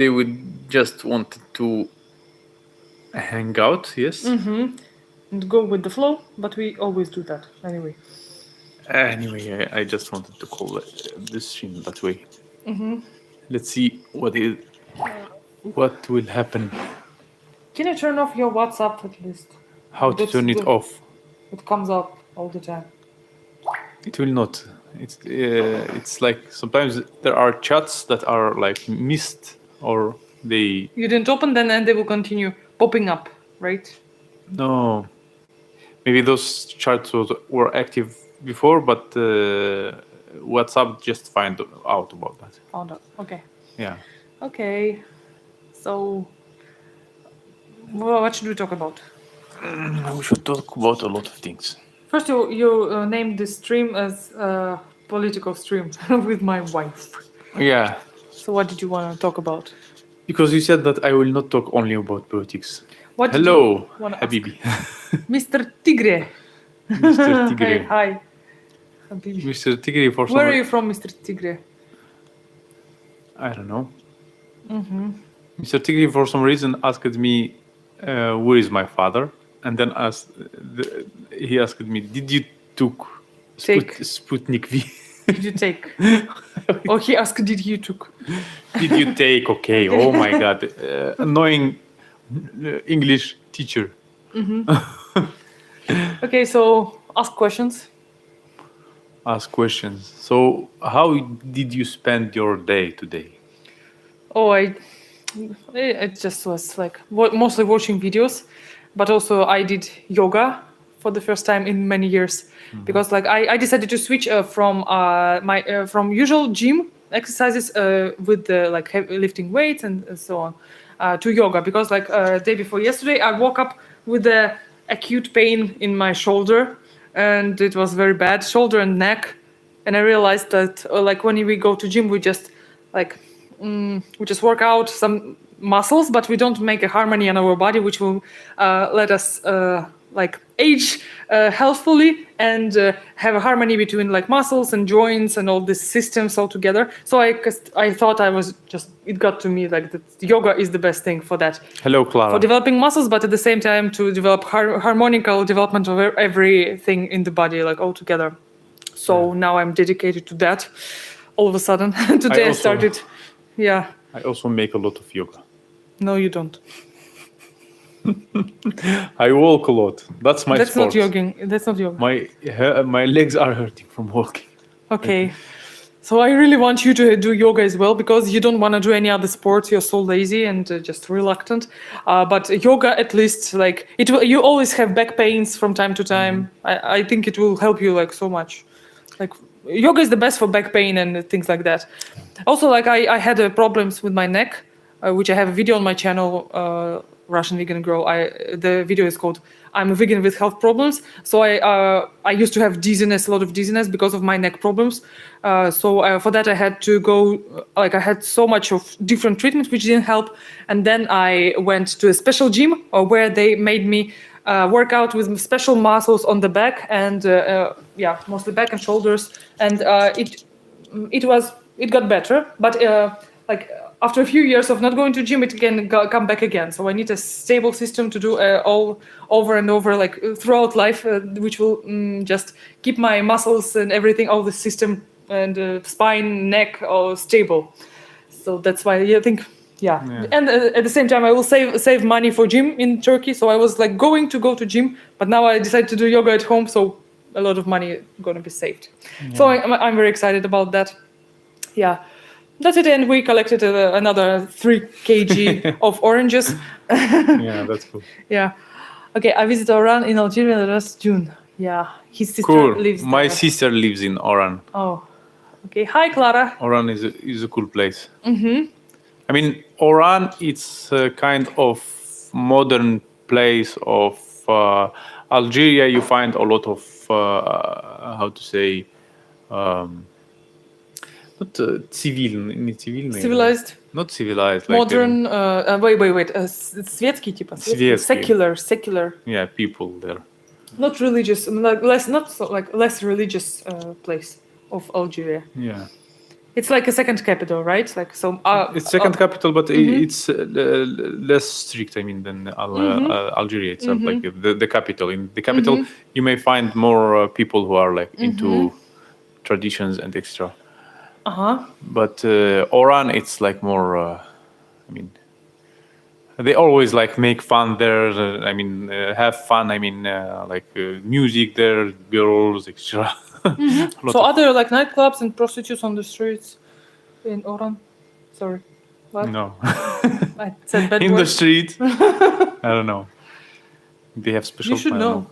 they would just wanted to hang out, yes. And go with the flow, but we always do that anyway. Anyway, I just wanted to call this stream that way. Let's see what will happen. Can you turn off your WhatsApp at least? How to That's turn it good. off? It comes up all the time. It will not. It's like sometimes there are chats that are like missed or they. You didn't open them and they will continue popping up, right? No. Maybe those chats were active before, but WhatsApp just find out about that. Found out. Okay. Yeah. Okay. So, what should we talk about? We should talk about a lot of things. First, you named this stream as a political stream with my wife. Yeah. So, what did you want to talk about? Because you said that I will not talk only about politics. What did Hello, you wanna ask? Habibi. Mr. Tigre. Mr. Tigre. Hi. Habibi. Mr. Tigre for some Where are you from, Mr. Tigre? I don't know. Mr. Tigre for some reason asked me, where is my father? And then he asked me, did you took Sputnik V? Did you take? Oh, he asked, did you took? Did you take? Okay. Oh my God. Annoying English teacher. Okay, so ask questions. Ask questions. So how did you spend your day today? Oh, it just was like mostly watching videos, but also I did yoga for the first time in many years because like I decided to switch from from usual gym exercises with the like lifting weights and so on to yoga because like day before yesterday I woke up with the acute pain in my shoulder and it was very bad, shoulder and neck, and I realized that like when we go to gym we just like we just work out some muscles, but we don't make a harmony in our body, which will let us like age healthfully and have a harmony between like muscles and joints and all these systems all together. So I thought it got to me like that yoga is the best thing for that. Hello, Clara. For developing muscles, but at the same time to develop harmonical development of everything in the body, like all together. So now I'm dedicated to that. All of a sudden, today I started. Yeah. I also make a lot of yoga. No, you don't. I walk a lot. That's my That's sport. not jogging. That's not yoga. My legs are hurting from walking. Okay. So I really want you to do yoga as well because you don't want to do any other sports. You're so lazy and just reluctant. But yoga, at least, like you always have back pains from time to time. I think it will help you like so much. Like yoga is the best for back pain and things like that. Also, like I had problems with my neck, which I have a video on my channel, Russian Vegan Grow. The video is called "I'm a Vegan with Health Problems." So I used to have a lot of dizziness because of my neck problems. So for that I had to go. Like I had so much of different treatments which didn't help, and then I went to a special gym where they made me work out with special muscles on the back and mostly back and shoulders, and it got better, but like after a few years of not going to gym, it can come back again. So I need a stable system to do all over and over, like throughout life, which will just keep my muscles and everything, all the system and spine, neck, all stable. So that's why I think, yeah. And at the same time, I will save money for gym in Turkey. So I was like going to go to gym, but now I decided to do yoga at home. So a lot of money going to be saved. Yeah. So I'm very excited about that. Yeah. That's it, and we collected another 3 kg of oranges. Yeah, that's cool. Yeah. Okay, I visited Oran in Algeria last June. Yeah, his sister lives there. My sister lives in Oran. Oh, okay. Hi, Clara. Oran is a cool place. I mean, Oran, it's a kind of modern place of Algeria. You find a lot of, how to say... Not civilized. Not civilized. Modern. Wait. Светский, типа. Secular. Yeah, people there. Not religious. Less religious place of Algeria. Yeah. It's like a second capital, right? Like so. It's second capital, but it's less strict. I mean, than Algeria itself. Like the capital. In the capital, you may find more people who are like into traditions and extra. But Oran, it's like more. I mean, they always like make fun there. Have fun. Music there, girls, extra. So are there like nightclubs and prostitutes on the streets in Oran? Sorry. What? No. I said bad In the words. street. I don't know. They have special. You should I don't know.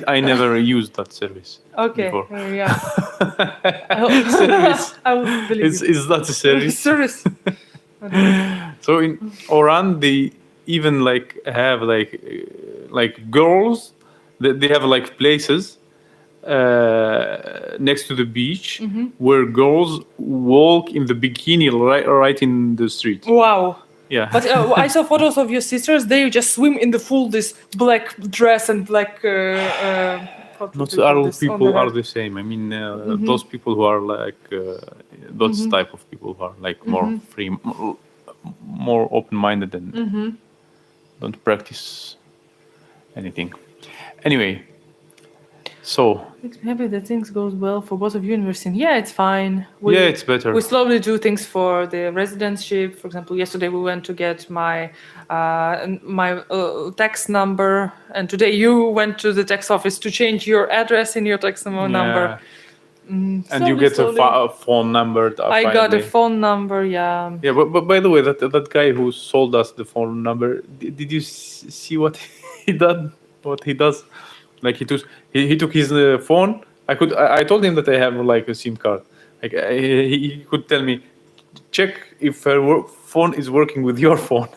I never used that service. Okay. Before. Yeah. Service. I will believe you. Is that a service? Service. So in Oran, they even like have like girls. They have like places next to the beach where girls walk in the bikini right in the street. Wow. Yeah. But I saw photos of your sisters. They just swim in the full this black dress and black. Not all people are the same. I mean, those people who are like those type of people who are like more free, more open-minded, and don't practice anything. Anyway, so Maybe the things goes well for both of you in university. Yeah, it's fine. it's better. We slowly do things for the residentship. For example, yesterday we went to get my tax number, and today you went to the tax office to change your address in your tax number. And Slowly, you get slowly. a phone number. I got a finally. phone number. Yeah. Yeah, but by the way, that guy who sold us the phone number, did you see what he done? What he does? Like he took his phone. I told him that I have like a SIM card. Like he could tell me, check if her phone is working with your phone.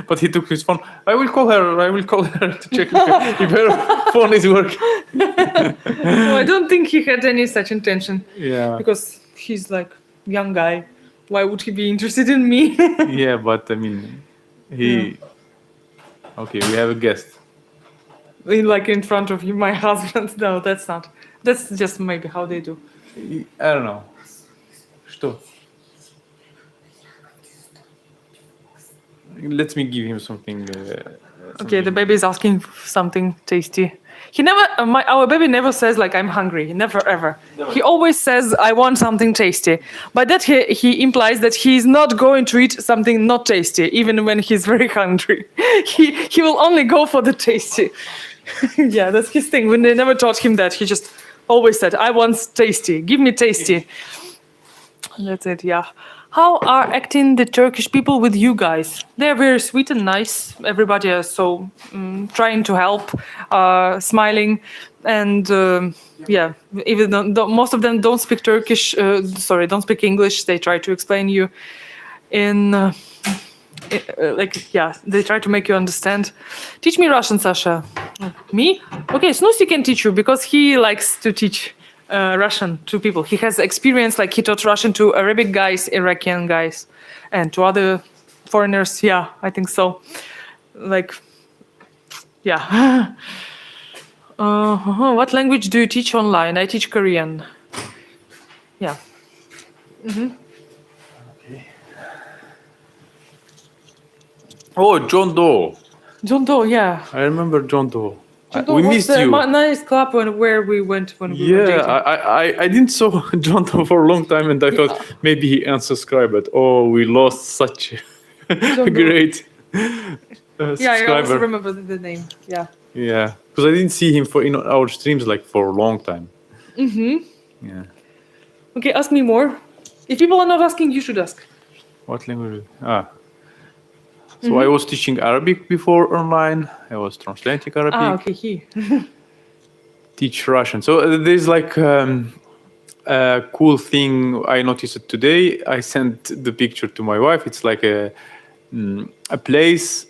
But he took his phone. I will call her to check if her phone is working. No, I don't think he had any such intention. Yeah. Because he's like young guy. Why would he be interested in me? Yeah, but I mean, he. Okay, we have a guest. Like in front of you, my husband. No, that's not. That's just maybe how they do. I don't know. Что? Let me give him something. Okay, the baby is asking for something tasty. He never. Our baby never says like I'm hungry. Never ever. He always says I want something tasty. By that he implies that he's not going to eat something not tasty, even when he's very hungry. He will only go for the tasty. Yeah, that's his thing. When they never taught him that, he just always said, I want tasty. Give me tasty. That's it, yeah. How are acting the Turkish people with you guys? They're very sweet and nice. Everybody is so trying to help, smiling. And yeah, even though most of them don't speak Turkish, don't speak English, they try to explain you in... they try to make you understand. Teach me Russian, Sasha. Me? Okay, Snusy can teach you because he likes to teach Russian to people. He has experience, like he taught Russian to Arabic guys, Iraqian guys, and to other foreigners. Yeah, I think so. Like, yeah. What language do you teach online? I teach Korean. Yeah. Oh, John Doe. John Doe, yeah. I remember John Doe. John We Doe was missed the you. nice club where we went when we were dating. I didn't saw John Doe for a long time, and I thought maybe he unsubscribed. Oh, we lost such a great Yeah, I subscriber. also remember the name. Yeah. Yeah, because I didn't see him in our streams like for a long time. Yeah. Okay, ask me more. If people are not asking, you should ask. What language? So I was teaching Arabic before online. I was translating Arabic. Okay, he. Teach Russian. So there's like a cool thing I noticed today. I sent the picture to my wife. It's like a place.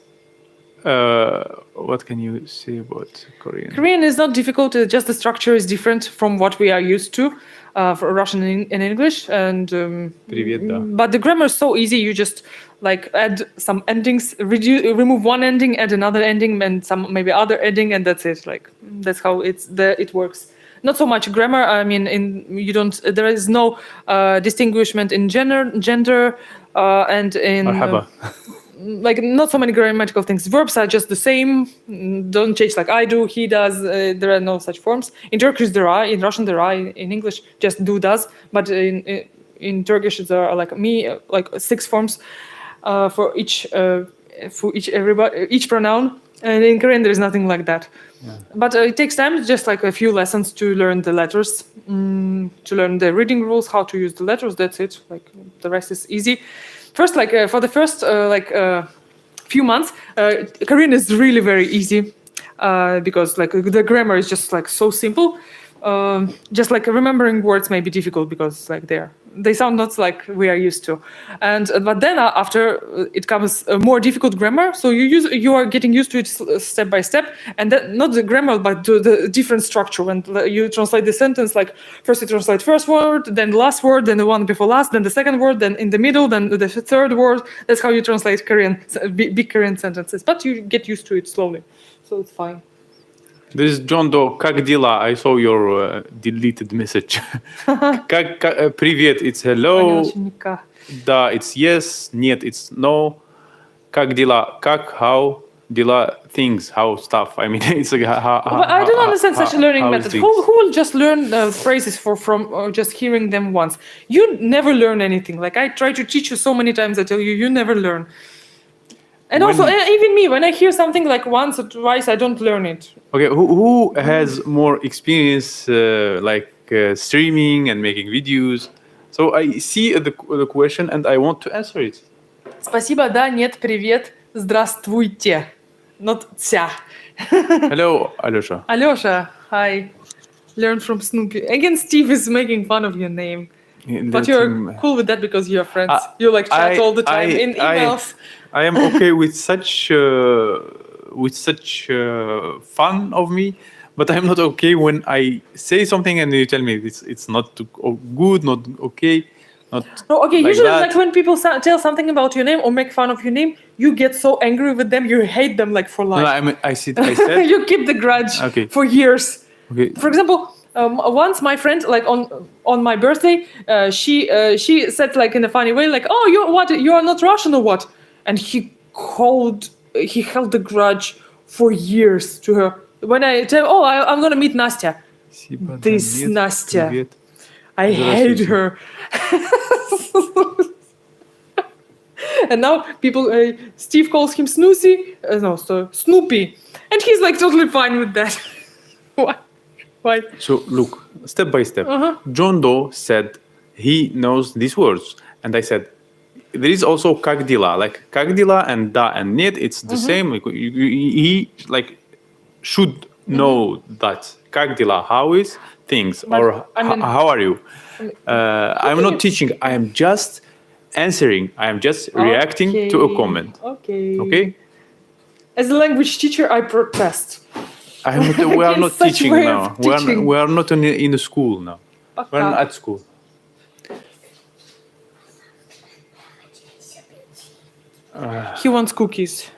What can you say about Korean? Korean is not difficult. Just the structure is different from what we are used to for Russian and English. And Привет, да. but the grammar is so easy. You just like add some endings, remove one ending, add another ending, and some maybe other ending, and that's it. Like that's how it works. not so much grammar. I mean, there is no distinguishment in gender, and in Marhaba. like not so many grammatical things. Verbs are just the same. Don't change like I do, he does. There are no such forms. In Turkish there are. In Russian there are. In English just do, does. But in Turkish there are like like 6 forms for each pronoun. And in Korean there is nothing like that. Yeah. But it takes time, just like a few lessons to learn the letters, to learn the reading rules, how to use the letters. That's it. Like the rest is easy. First, for the first few months, Korean is really very easy because like the grammar is just like so simple. Just like remembering words may be difficult because like they sound not like we are used to, but then after it comes a more difficult grammar. So you are getting used to it step by step, and then not the grammar but the different structure. When you translate the sentence, like first you translate first word, then the last word, then the one before last, then the second word, then in the middle, then the third word. That's how you translate Korean big Korean sentences. But you get used to it slowly, so it's fine. This is John Doe. Как дела? I saw your deleted message. Привет, it's hello. Да, it's yes. Нет, it's no. Как дела? Как, how, дела, things, how, stuff. I mean, it's like how. But I don't understand such a learning method. Who will just learn phrases from just hearing them once? You never learn anything. Like I try to teach you so many times, I tell you never learn. And also, even me, when I hear something like once or twice, I don't learn it. Okay, who has more experience streaming and making videos? So I see the question and I want to answer it. Спасибо, да, нет, привет, здравствуйте. Not тя. Hello, Alyosha. Alyosha, hi. Learn from Snoopy. Again, Steve is making fun of your name. But you're cool with that because you're friends. You like chat all the time in emails. I am okay with such fun of me, but I'm not okay when I say something and you tell me it's not too good, not okay. Not no, okay. Like usually, that. like when people tell something about your name or make fun of your name, you get so angry with them, you hate them like for life. No, I said you keep the grudge for years. Okay. For example, once my friend, like on my birthday, she said like in a funny way, like, "Oh, you are not Russian or what?" And he held the grudge for years to her. When I tell, "Oh, I'm gonna meet Nastya," this Nastya, I hate her. And now people, Steve calls him Snoopy, Snoopy, and he's like totally fine with that. Why? So look, step by step. John Doe said he knows these words, and I said there is also как дела, like как дела and да and нет. It's the same. Like, he should know that как дела, how is things, but, or how are you? I'm not teaching. I am just answering. I am just reacting to a comment. Okay. As a language teacher, I protest. We are not teaching now. We are not in a school now. We're not at school. He wants cookies.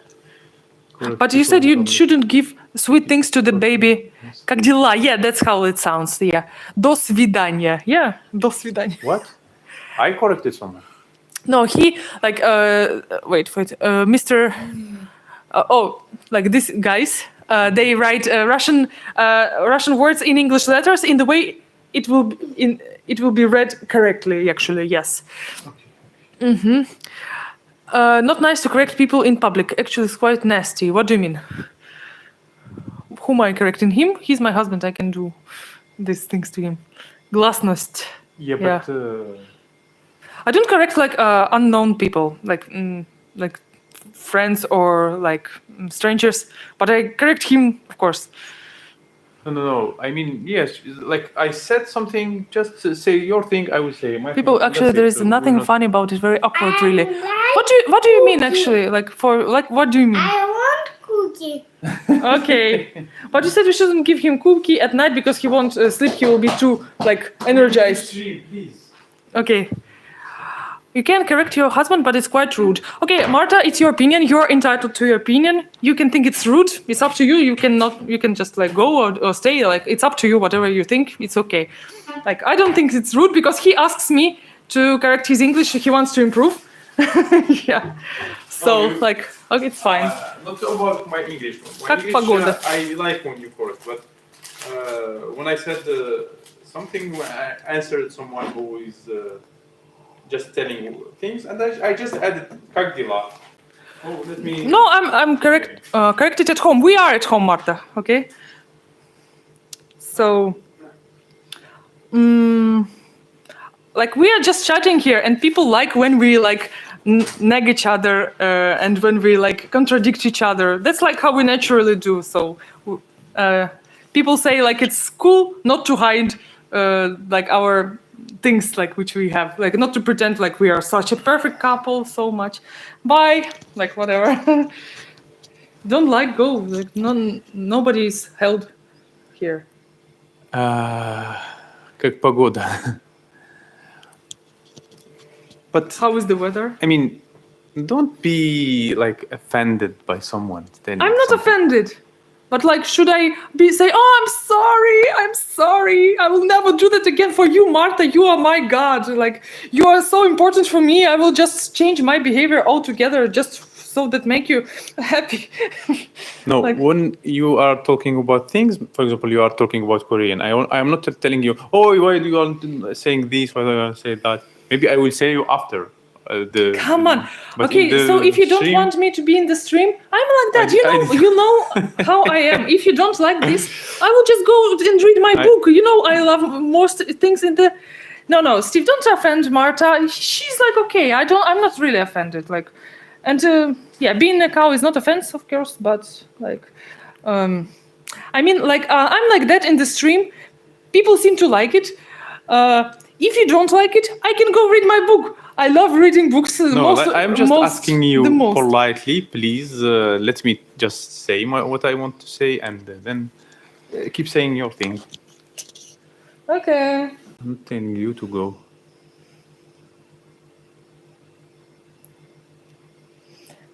But you said you shouldn't give sweet things to the baby. Как дела? Yeah, that's how it sounds. Yeah. До свидания. Yeah, до свидания. What? I corrected someone. No, he like wait, Mr. Like these guys. They write Russian words in English letters in the way it will be read correctly. Actually, yes. Okay. Not nice to correct people in public. Actually, it's quite nasty. What do you mean? Who am I correcting? Him? He's my husband. I can do these things to him. Glasnost. Yeah, but I don't correct like unknown people, like friends or like strangers. But I correct him, of course. No. I mean, yes. Like I said something. Just to say your thing. I will say my people. thing. Actually, there is nothing funny about it. Very awkward, really. What do you mean, actually? Like what do you mean? I want cookie. Okay, but you said we shouldn't give him cookie at night because he won't sleep. He will be too like energized. Please. Okay. You can correct your husband, but it's quite rude. Okay, Marta, it's your opinion. You're entitled to your opinion. You can think it's rude. It's up to you. You can just like go or stay. Like it's up to you. Whatever you think, it's okay. Like I don't think it's rude because he asks me to correct his English. He wants to improve. Yeah. So like, okay, it's fine. Not about my English. My Как погода? I like when you correct, but when I said something, when I answered someone who is just telling you things, and I just added как дела. Oh, let me. No, I'm corrected at home. We are at home, Marta. Okay. So, like we are just chatting here, and people like when we like nag each other and when we like contradict each other. That's like how we naturally do. So, people say like it's cool not to hide like our things like which we have, like not to pretend like we are such a perfect couple so much. Bye, like whatever. Don't like go. Like nobody is held here. Как погода. But How is the weather? I mean, don't be like offended by someone. I'm not offended. But like, should I say, oh, I'm sorry. I will never do that again for you, Marta. You are my God. Like, you are so important for me. I will just change my behavior altogether just so that make you happy. No, like, when you are talking about things, for example, you are talking about Korean. I am not telling you, oh, why do you are saying this? Why do you say that? Maybe I will say you after. Come on. But Okay, so if you don't stream, want me to be in the stream, I'm like that. You know how I am. If you don't like this, I will just go and read my book. You know, I love most things in the. No, Steve, don't offend Marta. She's like, okay, I'm not really offended. Like, and yeah, being a cow is not offense, of course, but like, I mean, like, I'm like that in the stream. People seem to like it. If you don't like it, I can go read my book. I love reading books. No, I'm just asking you politely, please let me just say what I want to say and then keep saying your thing. Okay. I'm not telling you to go.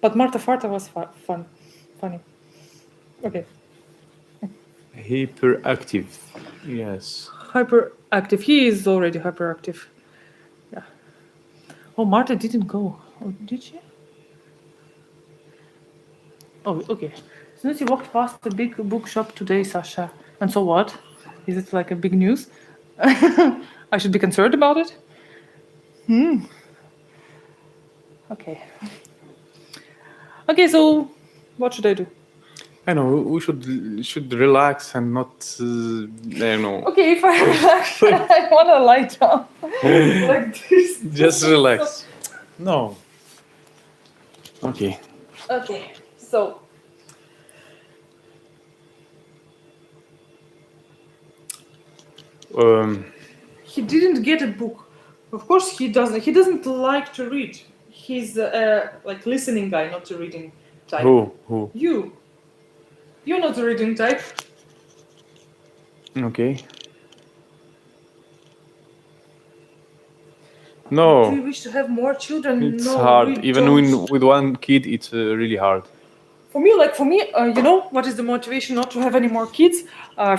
But Marta Farta was funny. Okay. Hyperactive, yes. Hyperactive. He is already hyperactive. Yeah. Oh, Marta didn't go. Oh, did she? Oh, okay. Since you walked past the big bookshop today, Sasha, and so what? Is it like a big news? I should be concerned about it? Okay. Okay, so what should I do? I know we should relax and not. I don't know. Okay, if I relax, I want to lie down like this. Just relax. No. Okay. Okay, so. He didn't get a book. Of course, he doesn't. He doesn't like to read. He's like listening guy, not a reading type. Who? You. You're not a reading type. Okay. No. Do you wish to have more children? It's no, hard. Even with one kid, it's really hard. For me, you know, what is the motivation not to have any more kids?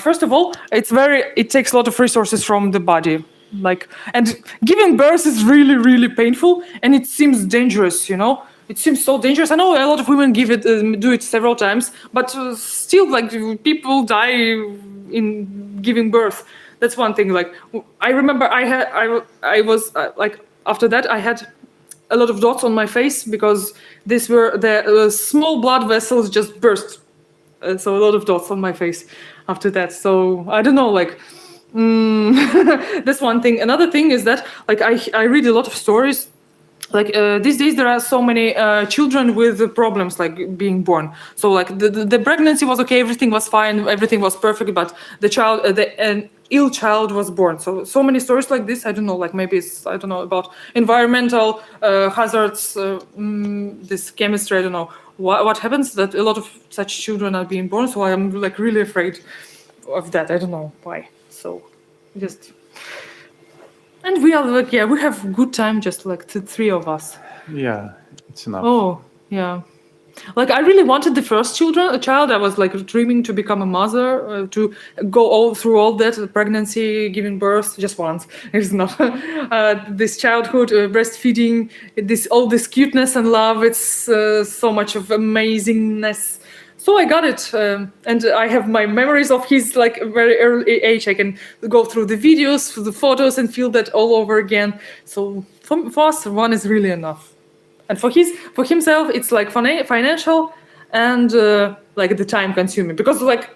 First of all, it takes a lot of resources from the body. Like, and giving birth is really, really painful, and it seems dangerous, you know? It seems so dangerous. I know a lot of women do it several times, but still, like, people die in giving birth. That's one thing. Like, I remember I was like, after that, I had a lot of dots on my face because these were the small blood vessels just burst. So a lot of dots on my face after that. So I don't know, like, that's one thing. Another thing is that, like, I read a lot of stories. Like these days, there are so many children with problems, like being born. So like the pregnancy was okay, everything was fine, everything was perfect, but the child, an ill child was born. So many stories like this. I don't know, like maybe it's, I don't know, about environmental hazards, this chemistry. I don't know what happens, that a lot of such children are being born. So I am like really afraid of that. I don't know why. So just. And we are like, yeah, we have good time, just like the three of us. Yeah, it's enough. Oh, yeah. Like I really wanted the first child. I was like dreaming to become a mother, to go all through all that pregnancy, giving birth just once. It's not this childhood, breastfeeding, all this cuteness and love. It's so much of amazingness. So I got it, and I have my memories of his like very early age. I can go through the videos, through the photos, and feel that all over again. So for us, one is really enough. And for himself, it's like financial and like the time consuming, because like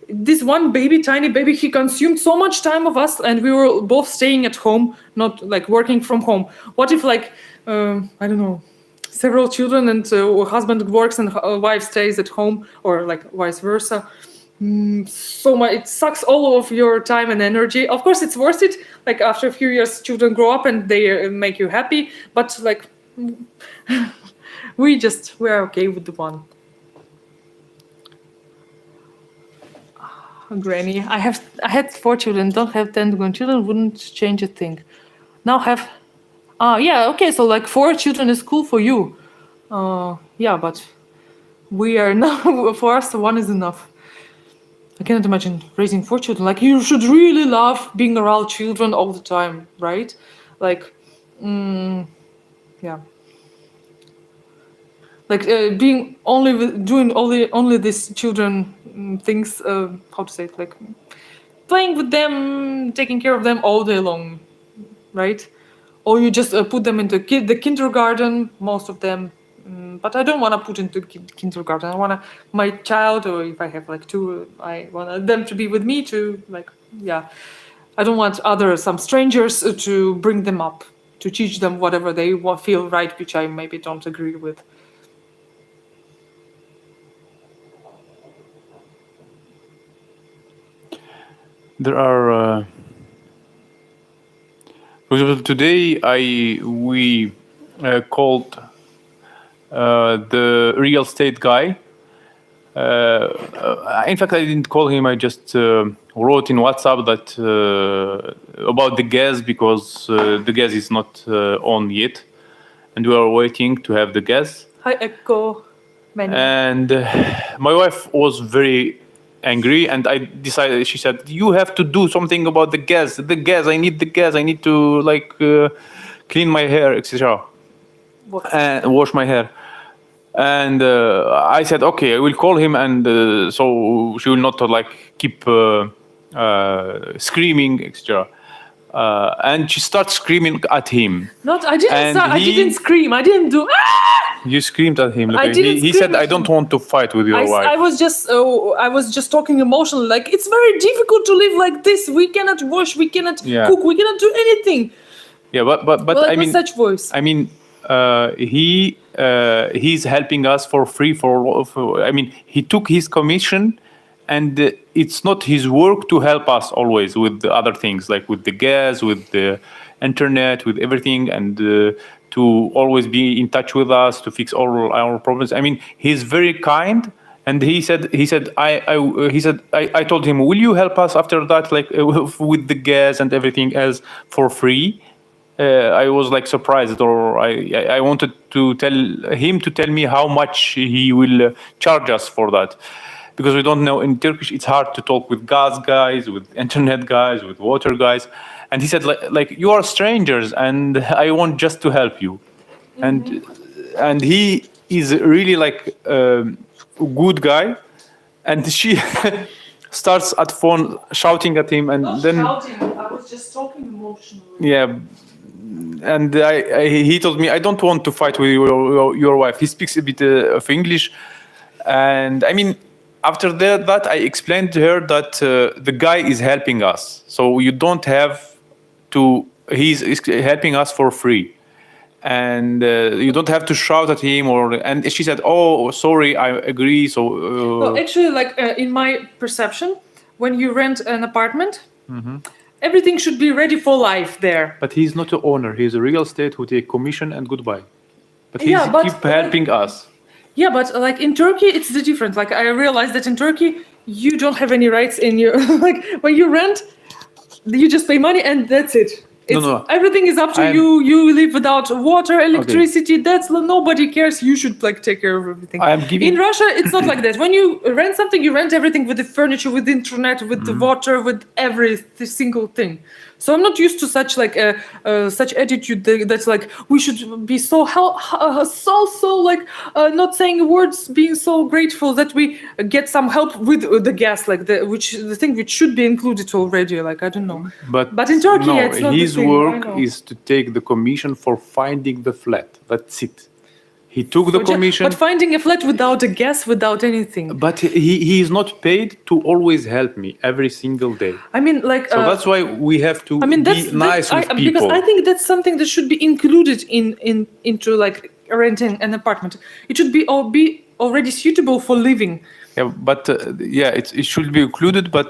this one tiny baby, he consumed so much time of us, and we were both staying at home, not like working from home. What if like I don't know, several children and husband works and wife stays at home, or like vice versa? So much, it sucks all of your time and energy. Of course, it's worth it. Like after a few years, children grow up and they make you happy, but like we're okay with the one. Granny, I had 4 children, don't have 10 grandchildren, wouldn't change a thing. Now have yeah, okay, so like 4 children is cool for you. Yeah, but we are now, for us 1 is enough. I cannot imagine raising 4 children. Like you should really love being around children all the time, right? Like yeah. Like being doing only these children things, how to say it, like playing with them, taking care of them all day long, right? Or you just put them into the kindergarten, most of them. But I don't want to put into kindergarten. I want my child, or if I have like 2, I want them to be with me to like, yeah. I don't want some strangers to bring them up, to teach them whatever they feel right, which I maybe don't agree with. There are, for example, today we called the real estate guy. In fact, I didn't call him. I just wrote in WhatsApp that about the gas, because the gas is not on yet, and we are waiting to have the gas. Hi, Echo. And my wife was very angry, and I decided. She said, "You have to do something about the gas. The gas. I need the gas. I need to like clean my hair, etc. And wash my hair." And I said, "Okay, I will call him, and so she will not like keep screaming, etc." And she starts screaming at him. I didn't scream. I didn't do. You screamed at him. I didn't he said, "I don't want to fight with your wife." I was just talking emotionally. Like, it's very difficult to live like this. We cannot wash. We cannot cook. We cannot do anything. Yeah, but I mean, such voice. I mean, he's helping us for free. I mean, he took his commission, and it's not his work to help us always with the other things, like with the gas, with the internet, with everything, and to always be in touch with us to fix all our problems. I mean, he's very kind, and he said I told him, "Will you help us after that, like with the gas and everything else for free?" I was like surprised, or I wanted to tell him to tell me how much he will charge us for that, because we don't know. In Turkish, it's hard to talk with gas guys, with internet guys, with water guys. And he said, like you are strangers, and I want just to help you. Mm-hmm. And he is really like a good guy. And she starts at phone shouting at him, and Not then shouting. I was just talking emotionally. Yeah, and he told me, "I don't want to fight with your wife." He speaks a bit of English, and I mean, after that, I explained to her that the guy is helping us, so you don't have to. He's helping us for free, and you don't have to shout at him. And she said, "Oh, sorry, I agree." So well, actually, like in my perception, when you rent an apartment, everything should be ready for life there. But he's not the owner. He's a real estate who take commission and goodbye. But he's keep helping us. Yeah, but like in Turkey, it's the difference. Like I realized that in Turkey, you don't have any rights in your like when you rent, you just pay money and that's it. It's, no. everything is up to I'm- you. You live without water, electricity. That's nobody cares. You should like take care of everything. I am giving- In Russia, it's not like that. When you rent something, you rent everything with the furniture, with the internet, with the water, with every single thing. So I'm not used to such like such attitude that's like we should be so like not saying words, being so grateful that we get some help with the gas, like the thing which should be included already. Like I don't know. But in Turkey, no, it's not the his thing, I work know. is to take the commission for finding the flat. That's it. He took the commission, But finding a flat without a gas, without anything. but he is not paid to always help me every single day. I mean, like. So that's why we have to I mean, be nice with people. Because I think that's something that should be included into like renting an apartment. It should be already suitable for living. Yeah, but it should be included. But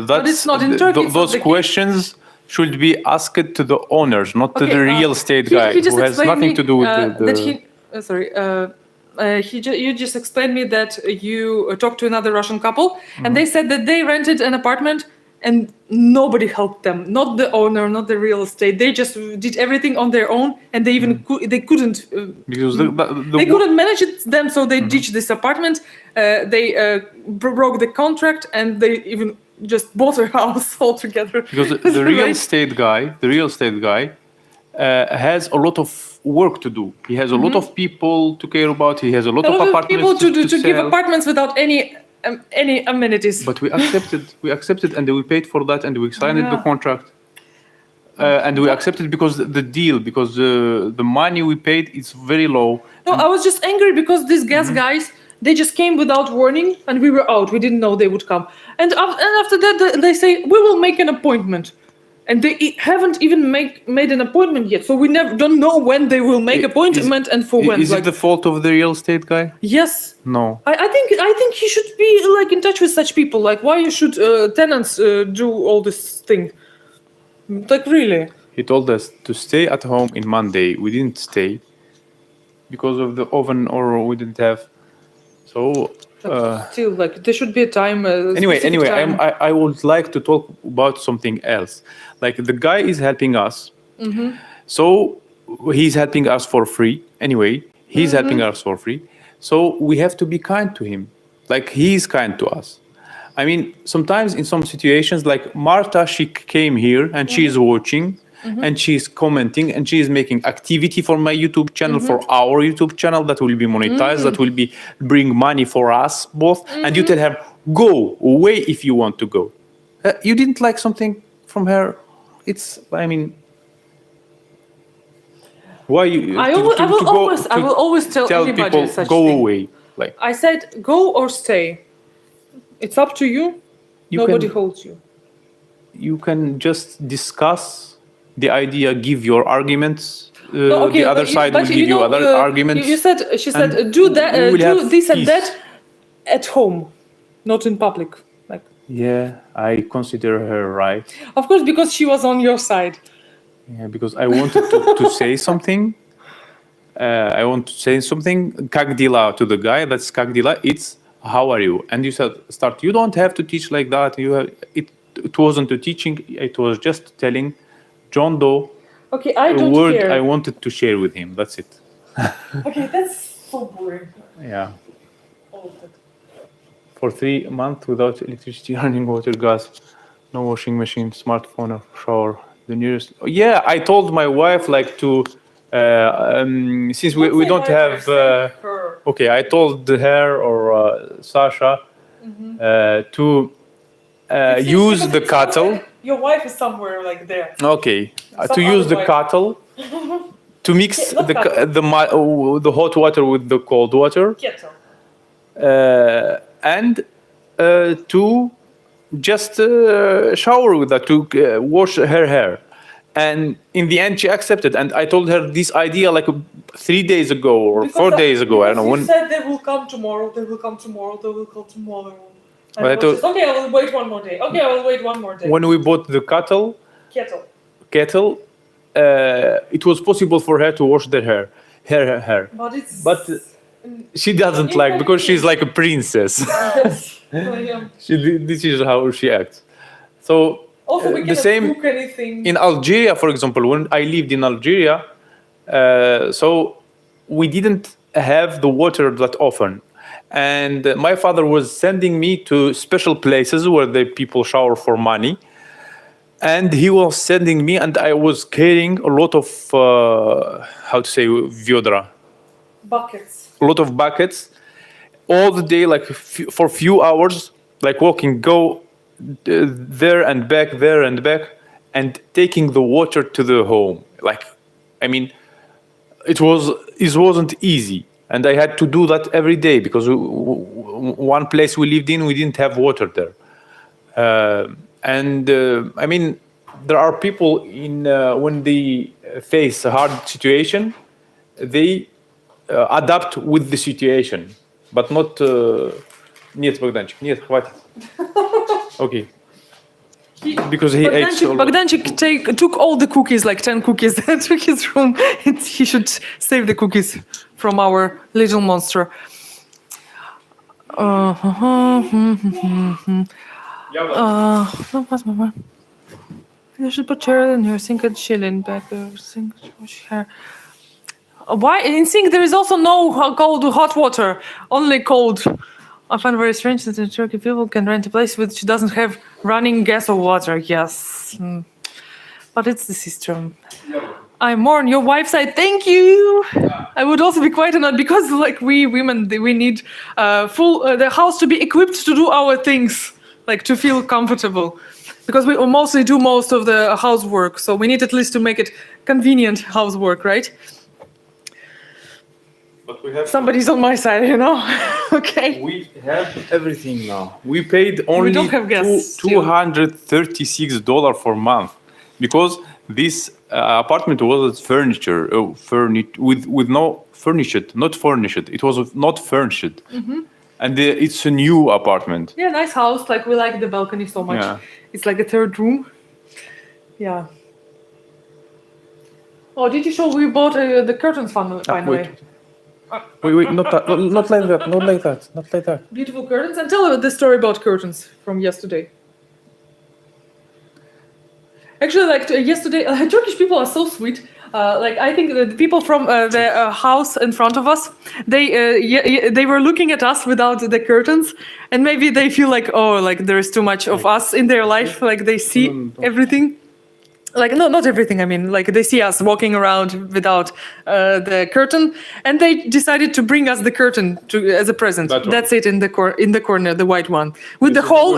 that's it's not in Turkey, it's not those the case. questions should be asked to the owners, not to the real estate guy he just who has explained nothing me, to do with that he. You just explained me that you talked to another Russian couple, and they said that they rented an apartment and nobody helped them. Not the owner, not the real estate. They just did everything on their own, and they even they couldn't. because They couldn't manage it them, so they ditched this apartment. They broke the contract, and they even just bought a house altogether. because the real estate guy has a lot of work to do. He has a lot of people to care about. He has a lot A of lot of apartments people to give sell. apartments without any amenities. But we accepted, and we paid for that, and we signed the Yeah. contract. And we accepted because the money we paid is very low. No, I was just angry because these gas guys, they just came without warning, and we were out. We didn't know they would come. And after that, they say we will make an appointment, and they haven't even made an appointment yet. So we don't know when they will make appointment and for when. Is it the fault of the real estate guy? Yes. No. I think he should be like in touch with such people. Like, why should tenants do all this thing? Like, really? He told us to stay at home in Monday. We didn't stay because of the oven, or we didn't have. So Still, like, there should be a time. anyway, specific time. I would like to talk about something else. Like the guy is helping us, so he's helping us for free. Anyway, he's helping us for free, so we have to be kind to him. Like he's kind to us. I mean, sometimes in some situations, like Marta, she came here and she is watching. And she's commenting and she is making activity for my YouTube channel, for our YouTube channel that will be monetized, that will be bring money for us both. And you tell her, go away if you want to go. You didn't like something from her. I mean, why you? I will always tell anybody people such go thing. away. Like I said, go or stay. It's up to you. Nobody holds you. You can just discuss the idea, give your arguments. No, okay, the other side will give you other arguments. She said, and do that, we will do have this and peace. that at home, not in public. Like, Yeah, I consider her right. of course, because she was on your side. Yeah, because I wanted to say something. I want to say something. Kagdila to the guy. That's Kagdila. It's how are you? And you said, start. You don't have to teach like that. It wasn't a teaching. It was just telling John Doe Okay, I a don't word care. I wanted to share with him. That's it. Okay, that's so boring. Yeah. All of that. For 3 months without electricity, running water, gas, no washing machine, smartphone, or shower. The nearest. Yeah, I told my wife like to. Since we don't have. Okay, I told her or Sasha to use the kettle. Your wife is somewhere like there. Okay, to Some use other the wife. kettle to mix Not kettle. the hot water with the cold water. Kettle. And to just shower with that, to wash her hair. And in the end, she accepted. And I told her this idea like 3 days ago or 4 days ago. I don't know You when. said they will come tomorrow. They will come tomorrow. They will come tomorrow. And But I I was thought- just, okay, I will wait one more day. Okay, I will wait one more day. When we bought the kettle, Kettle. it was possible for her to wash her hair. But it's. But she doesn't like because she's like a princess. Yes. I am. This is how she acts. So Also, we the cannot same cook anything. in Algeria, for example. When I lived in Algeria, so we didn't have the water that often, and my father was sending me to special places where the people shower for money, and he was sending me, and I was carrying a lot of how to say viodra, Buckets. a lot of buckets all the day, like for few hours, like walking, go there and back, and taking the water to the home. Like, I mean, it wasn't easy, and I had to do that every day because one place we lived in, we didn't have water there. I mean, there are people in when they face a hard situation, they adapt with the situation, but not. Нет, Богданчик, нет, хватит. Okay. Because he ate so long. Bogdanchik took all the cookies, like 10 cookies, to his room. He should save the cookies from our little monster. You should put her in your sink and chill in back there. Sink, wash hair. Why in sink there is also no cold hot water, only cold. I find it very strange that in Turkey people can rent a place which doesn't have running gas or water. Yes, but it's the system. I'm more on your wife's side. Thank you. I would also be quite annoyed because, like, we women, we need the house to be equipped to do our things, like to feel comfortable, because we mostly do most of the housework. So we need at least to make it convenient housework, right? But we have Somebody's on my side, you know. Okay. We have everything now. We paid only don't have gas $236 for a month because this apartment was furniture, with no furnished, not furnished. It was not furnished, and it's a new apartment. Yeah, nice house. Like, we like the balcony so much. Yeah. It's like a third room. Yeah. Oh, did you show we bought the curtains finally? Wait, not like that, not like that. Beautiful curtains. And tell the story about curtains from yesterday. Actually, like yesterday, Turkish people are so sweet. Like, I think the people from the house in front of us, they were looking at us without the curtains, and maybe they feel like, oh, like there is too much of us in their life. Like they see everything. Like, no, not everything. I mean, like they see us walking around without the curtain, and they decided to bring us the curtain as a present. That's it in the corner, the white one with the hole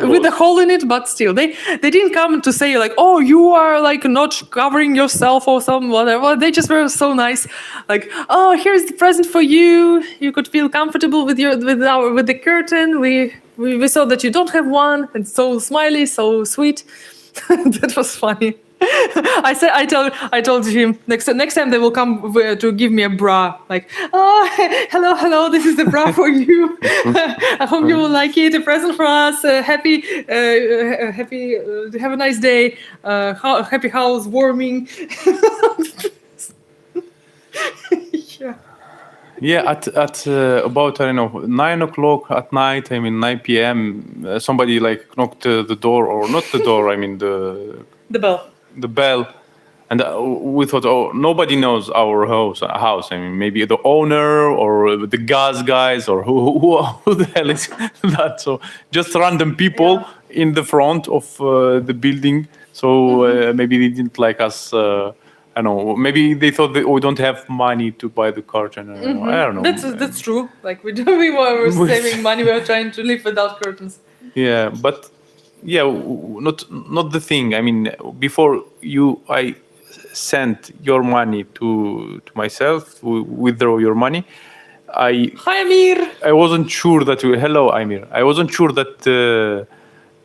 in it. But still, they didn't come to say like, oh, you are like not covering yourself or some whatever. They just were so nice, like, oh, here's the present for you. You could feel comfortable with the curtain. We saw that you don't have one. It's so smiley, so sweet. That was funny. I told him next time they will come to give me a bra. Like, oh, hello, this is the bra for you. I hope you will like it. A present for us. Happy. Have a nice day. Happy house warming. Yeah. Yeah, at about, I don't know, 9 o'clock at night. I mean 9 p.m. Somebody like knocked the door, or not the door. I mean the bell. The bell, and we thought, oh, nobody knows our house. I mean, maybe the owner or the gas guys, or who the hell is that? So just random people in the front of the building. So maybe they didn't like us. I don't know. Maybe they thought that we don't have money to buy the curtain. I don't know. That's true. Like we were saving money. We were trying to live without curtains. Yeah, but. Yeah, not the thing. I mean, before I sent your money to myself, withdraw your money. Hi, Amir. I wasn't sure that hello, Amir. I wasn't sure that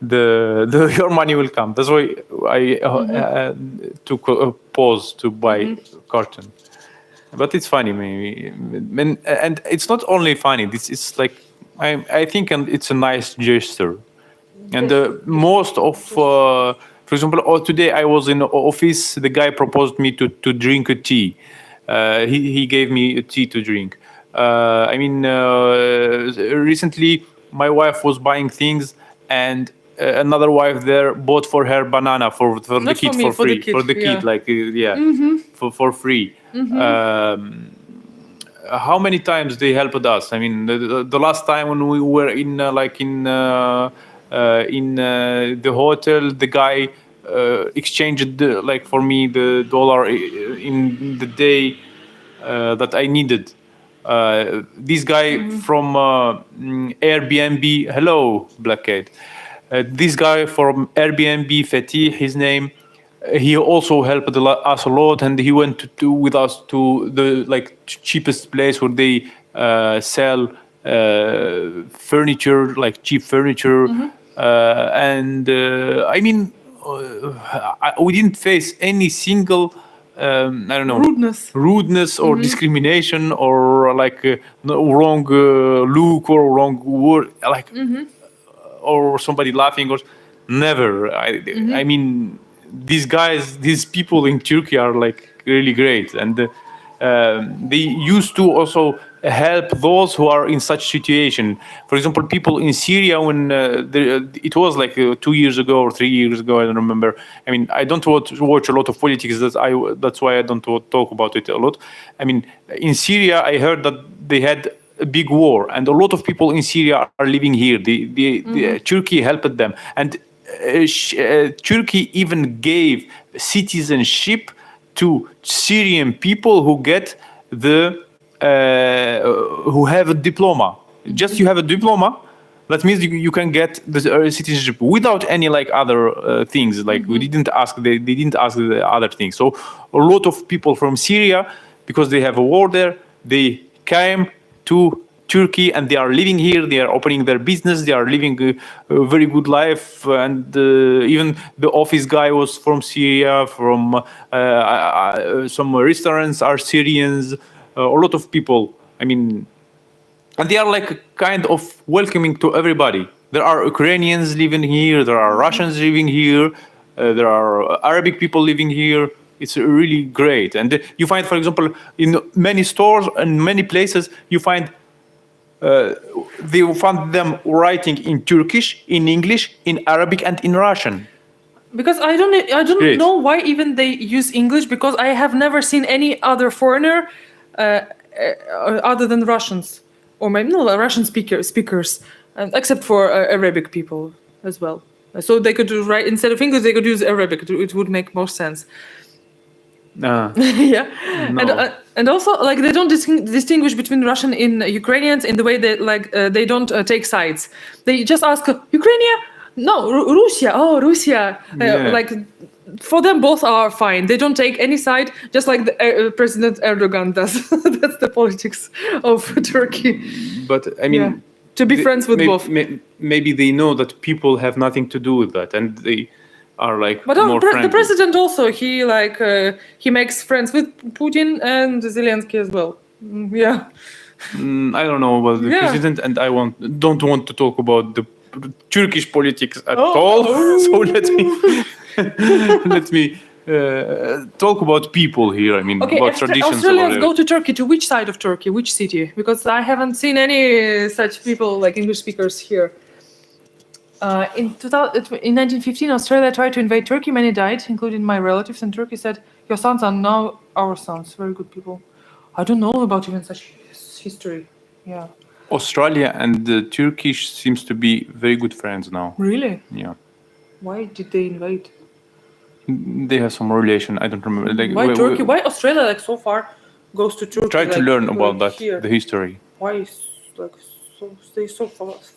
your money will come. That's why I took a pause to buy curtain. But it's funny, maybe, and it's not only funny. This is like I think, and it's a nice gesture. And most of, for example, today I was in the office. The guy proposed me to drink a tea. He gave me a tea to drink. I mean, recently my wife was buying things, and another wife there bought for her banana for the Not kid for me, for for the free kid, for the kid, yeah. like for free. How many times they helped us? I mean, the last time when we were in the hotel, the guy exchanged for me the dollar in the day that I needed. This guy from Airbnb, hello, Black Cat. This guy from Airbnb, Fatih, his name, he also helped us a lot, and he went with us to the cheapest place where they sell furniture, like cheap furniture, and I mean, we didn't face any single I don't know, rudeness or discrimination or wrong look or wrong word, or somebody laughing or never. I mean, these people in Turkey are really great, and they used to also help those who are in such situation. For example, people in Syria, when it was 2 years ago or 3 years ago, I don't remember. I mean, I don't watch a lot of politics. That's why I don't talk about it a lot. I mean, in Syria, I heard that they had a big war, and a lot of people in Syria are living here. Turkey helped them, and Turkey even gave citizenship to Syrian people who get who have a diploma. Just you have a diploma, that means you can get the citizenship without any other things. We didn't ask, they didn't ask the other things. So a lot of people from Syria, because they have a war there, they came to Turkey and they are living here. They are opening their business. They are living a very good life. And even the office guy was from Syria. From some restaurants are Syrians. A lot of people. I mean, and they are kind of welcoming to everybody. There are Ukrainians living here. There are Russians living here. There are Arabic people living here. It's really great. And you find, for example, in many stores and many places, you find they found them writing in Turkish, in English, in Arabic, and in Russian. Because I don't know why even they use English, because I have never seen any other foreigner other than Russians, or maybe Russian speakers, except for Arabic people as well. So they could write, instead of English, they could use Arabic. It would make more sense. Yeah, No. and also they don't distinguish between Russian and Ukrainians in the way that they don't take sides. They just ask Ukraine, no, Russia, oh Russia. For them, both are fine. They don't take any side, just like President Erdogan does. That's the politics of Turkey. But I mean, to be friends with both. Maybe they know that people have nothing to do with that, and they are But more friendly. the president also, he makes friends with Putin and Zelensky as well. Yeah. I don't know about the president, and don't want to talk about the Turkish politics at all. So let me talk about people here. I mean, about traditions. Australians go to Turkey. To which side of Turkey? Which city? Because I haven't seen any such people, English speakers here. In 1915, Australia tried to invade Turkey. Many died, including my relatives. And Turkey said, "Your sons are now our sons." Very good people. I don't know about even such history. Yeah. Australia and Turkish seems to be very good friends now. Really? Yeah. Why did they invade? They have some relation. I don't remember. Why Turkey? Why Australia so far goes to Turkey? Try to learn about that, the history. Why stay so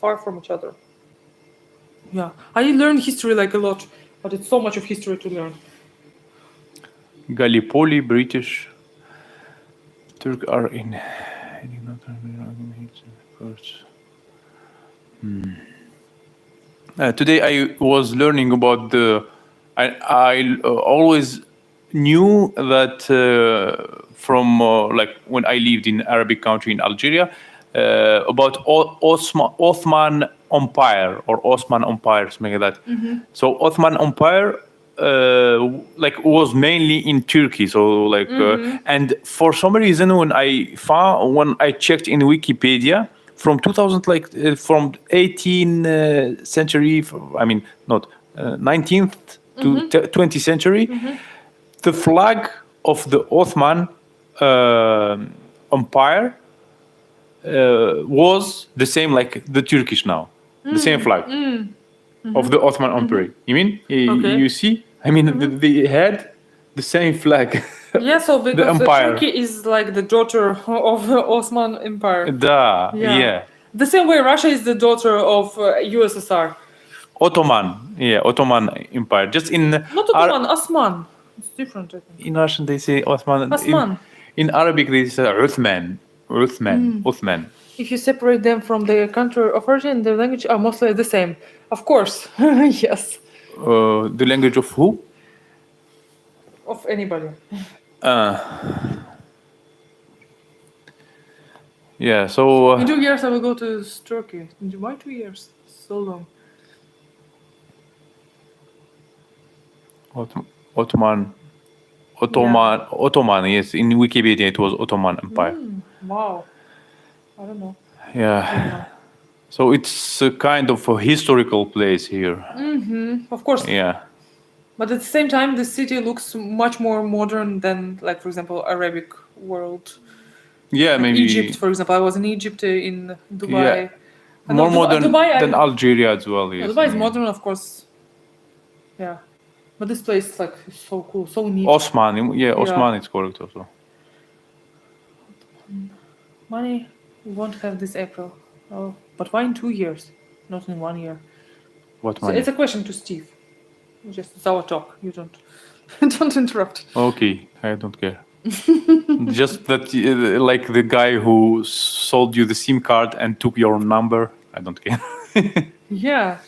far from each other? Yeah, I learned history a lot, but it's so much of history to learn. Gallipoli, British, Turk are in. Today I was learning about I always knew that from when I lived in Arabic country in Algeria about Ottoman Empire or Osman Empire, something like that. Mm-hmm. So Ottoman Empire was mainly in Turkey. So and for some reason when I checked in Wikipedia, from 2000, from 18th century. I mean, not 19th to 20th century. The flag of the Ottoman Empire was the same like the Turkish now, the same flag of the Ottoman Empire. You mean Okay. you see? I mean, they had the same flag. Yeah, so because empire. Turkey is like the daughter of the Ottoman Empire. Yeah. The same way Russia is the daughter of USSR. Ottoman Empire. Just in Not Ottoman, Osman. It's different, I think. in Russian they say Osman. Osman. In Arabic they say Uthman. Uthman. If you separate them from their country of origin, their language are mostly the same. Of course, yes. The language of who? Of anybody. Yeah. So. In 2 years, I will go to Turkey. Why 2 years? So long. Ottoman. Yes, in Wikipedia it was Ottoman Empire. Wow. I don't know. Yeah. So it's a kind of a historical place here. Of course. Yeah. But at the same time, the city looks much more modern than, like, for example, Arabic world. Yeah, maybe Egypt, for example. I was in Egypt, in Dubai. Yeah. I know more modern Dubai, than Algeria as well. Yes. Dubai is modern, of course. Yeah. But this place, like, is so cool, so neat. Osman, Osman is correct also. Money we won't have this April. Oh, but why in 2 years, not in 1 year? What So money? it's a question to Steve. Just it's our talk. You don't don't interrupt. Okay, I don't care. Just that, like the guy who sold you the SIM card and took your number, I don't care. Yeah.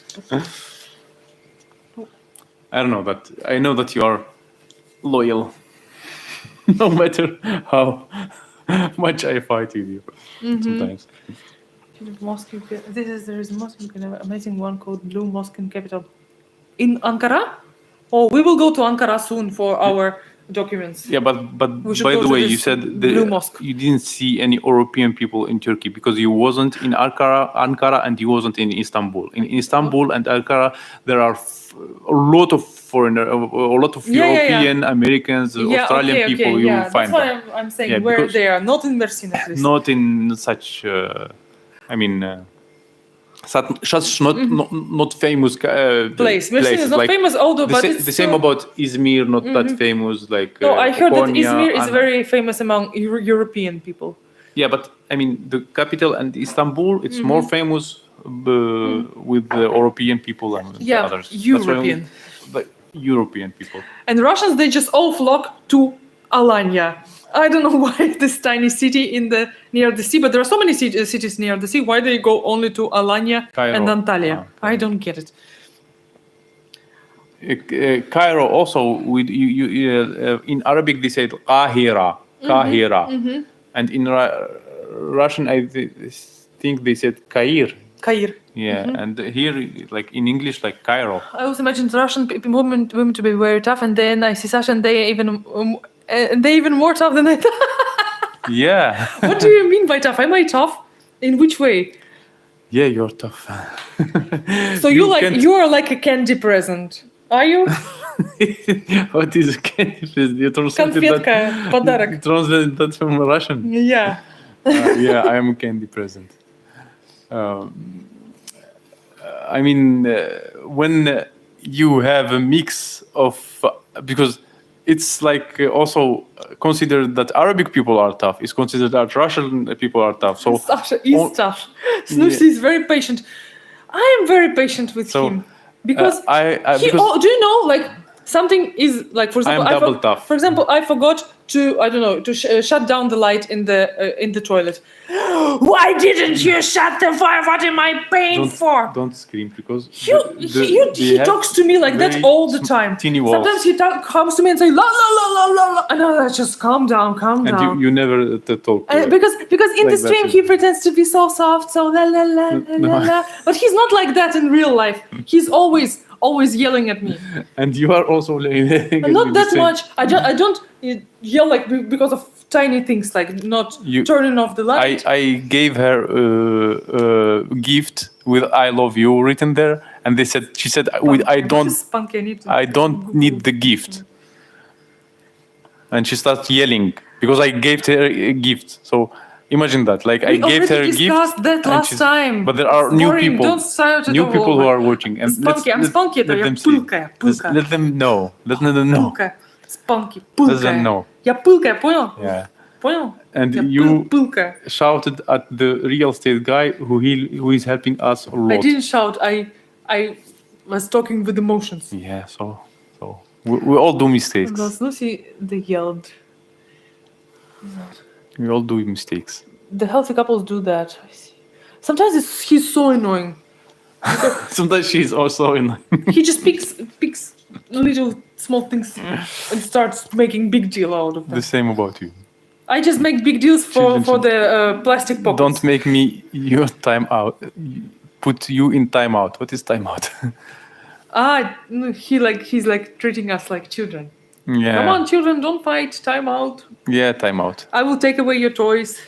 I don't know, but I know that you are loyal, no matter how much I fight with you. Sometimes. There is a mosque, an amazing one called Blue Mosque in capital. In Ankara? Oh, we will go to Ankara soon for our documents. Yeah, but We should by go the to way, you this said Blue Mosque. you didn't see any European people in Turkey because you wasn't in Ankara and you wasn't in Istanbul. In Istanbul and Ankara, there are a lot of foreigner, a lot of European, Americans, Australian people. You will find that's them. why I'm saying where they are, not in Mersin at least. Not in such. Such not famous place. Mersin places. is not like famous, although but it's the same about Izmir, not that famous. Like no, I heard that Konya, Izmir is very famous among European people. Yeah, but I mean the capital and Istanbul, it's more famous with the European people and the others. European. Like European people. And Russians, they just all flock to Alanya. I don't know why this tiny city near the sea, but there are so many cities near the sea. Why they go only to Alanya and Antalya? I don't get it. Cairo also with in Arabic they said Qahira, and in Russian I think they said Cairo. Yeah, and here like in English like Cairo. I always imagine the Russian women to be very tough, and then I see Sasha, and they even more tough than I thought. Yeah. What do you mean by tough? Am I tough? In which way? Yeah, you're tough. So you are like a candy present. Are you? What is a candy present? You Конфетка, подарок. Translate that from Russian. Yeah. Yeah, I am a candy present. I mean, when you have a mix of because it's like also considered that Arabic people are tough. It's considered that Russian people are tough. So Sasha is tough. Snushy is very patient. I am very patient with him because do you know, like, something is like, for example, I'm double tough. For example, I forgot to shut down the light in the toilet. Why didn't you shut the fire? What am I paying for? Don't scream because he talks to me like that all the time. Sometimes he comes to me and say la la la la la la, and I just calm down. And you never talk. Because in the stream he pretends to be so soft, so la la la la la la. But he's not like that in real life. He's always always yelling at me. And you are also Not that much. I don't yell like because of tiny things, like not turning off the light. I gave her a gift with "I love you" written there, and she said, I don't need the gift. And she starts yelling because I gave her a gift. So imagine that. Like I gave her a gift. We already discussed that last time. But there are new people. Don't start new people who are watching. And I'm spunky. Let them see. Let them know. Let them know. Пылка. Spunky. Пылка. Let them know. Я пылкая, понял? Yeah. Понял? And you shouted at the real estate guy who is helping us a lot. I didn't shout. I was talking with emotions. Yeah. So we all do mistakes. They yelled. We all do mistakes. The healthy couples do that. Sometimes he's so annoying. Sometimes she's also annoying. He just picks little small things and starts making big deal out of them. The same about you. I just make big deals for the plastic pockets. Don't make me your time out. Put you in time out. What is time out? He's like treating us like children. Yeah. Come on, children, don't fight. Time out. Yeah, time out. I will take away your toys.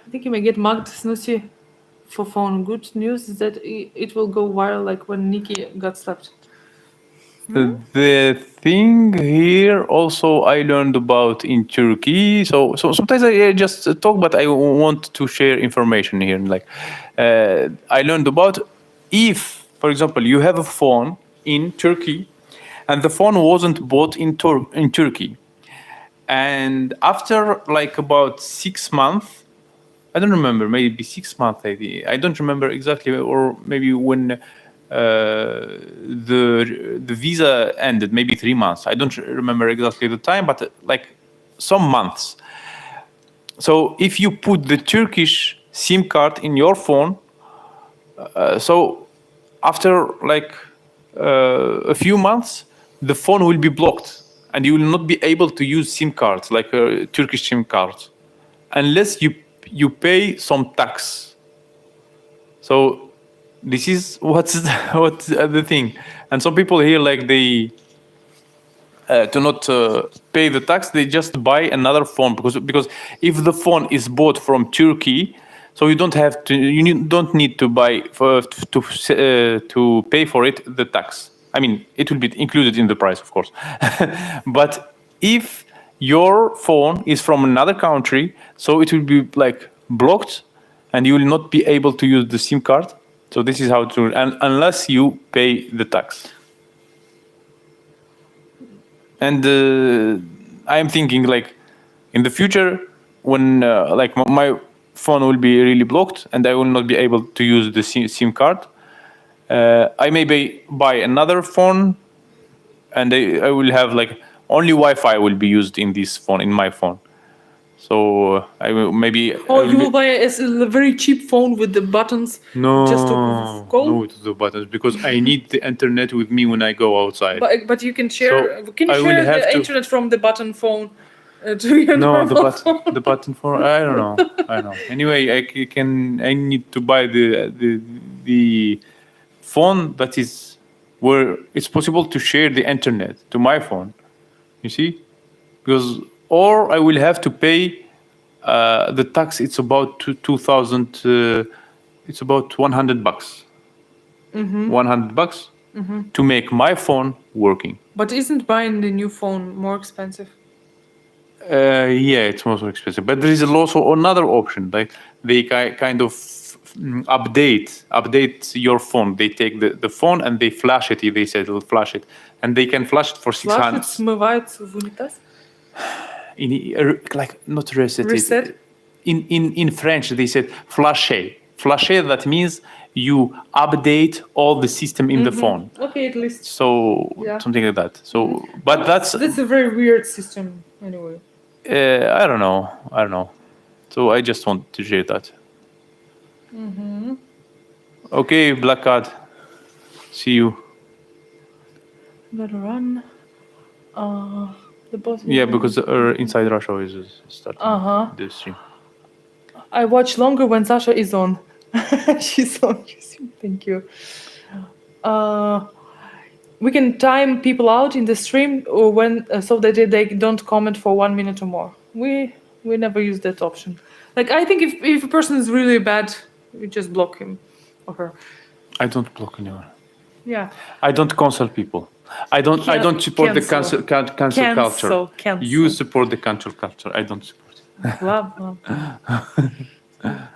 I think you may get mugged, Snoozy, for phone. Good news is that it will go viral like when Nikki got slapped. The thing here also I learned about in Turkey. So sometimes I just talk, but I want to share information here. Like I learned about if, for example, you have a phone in Turkey, and the phone wasn't bought in Turkey, and after like about 6 months, I don't remember, maybe 6 months. I don't remember exactly, or maybe when. The visa ended, maybe 3 months. I don't remember exactly the time, but like some months. So if you put the Turkish SIM card in your phone, so after like a few months, the phone will be blocked, and you will not be able to use SIM cards like Turkish SIM cards, unless you pay some tax. So this is what's the thing. And some people here, like they to not pay the tax, they just buy another phone because if the phone is bought from Turkey, so you don't need to buy to pay for it the tax. I mean, it will be included in the price, of course. But if your phone is from another country, so it will be like blocked, and you will not be able to use the SIM card. So this is how to, and unless you pay the tax. And I am thinking like in the future when like my phone will be really blocked and I will not be able to use the SIM card, I may buy another phone, and I will have like only Wi-Fi will be used in this phone, in my phone. So I will maybe. You will buy a very cheap phone with the buttons. No, just to call? No, the buttons, because I need the internet with me when I go outside. But you can share. So can you share the internet from the button phone to your normal phone? The button phone. I don't know. Anyway, I need to buy the phone that is where it's possible to share the internet to my phone. You see, because. Or I will have to pay the tax. It's about 2,000. It's about $100. $100 to make my phone working. But isn't buying the new phone more expensive? Yeah, it's more expensive. But there is also another option. Like they kind of update your phone. They take the phone and they flash it. They said they'll flash it, and they can flash it for 600. Смывается в унитаз? Like not reset. In French they said flasher. Flasher, that means you update all the system in the phone. Okay, at least. So something like that. So, but that's a very weird system anyway. I don't know. So I just want to share that. Okay, Black Card. See you. Better run. The boss. Yeah, because Inside Russia is starting the stream. I watch longer when Sasha is on. She's on. Thank you. we can time people out in the stream or when so that they don't comment for 1 minute or more. We never use that option. Like I think if a person is really bad, we just block him or her. I don't block anyone. Yeah. I don't cancel people. I don't support the cancel. cancel culture. Cancel. You support the cancel culture. I don't support it. Blah, blah.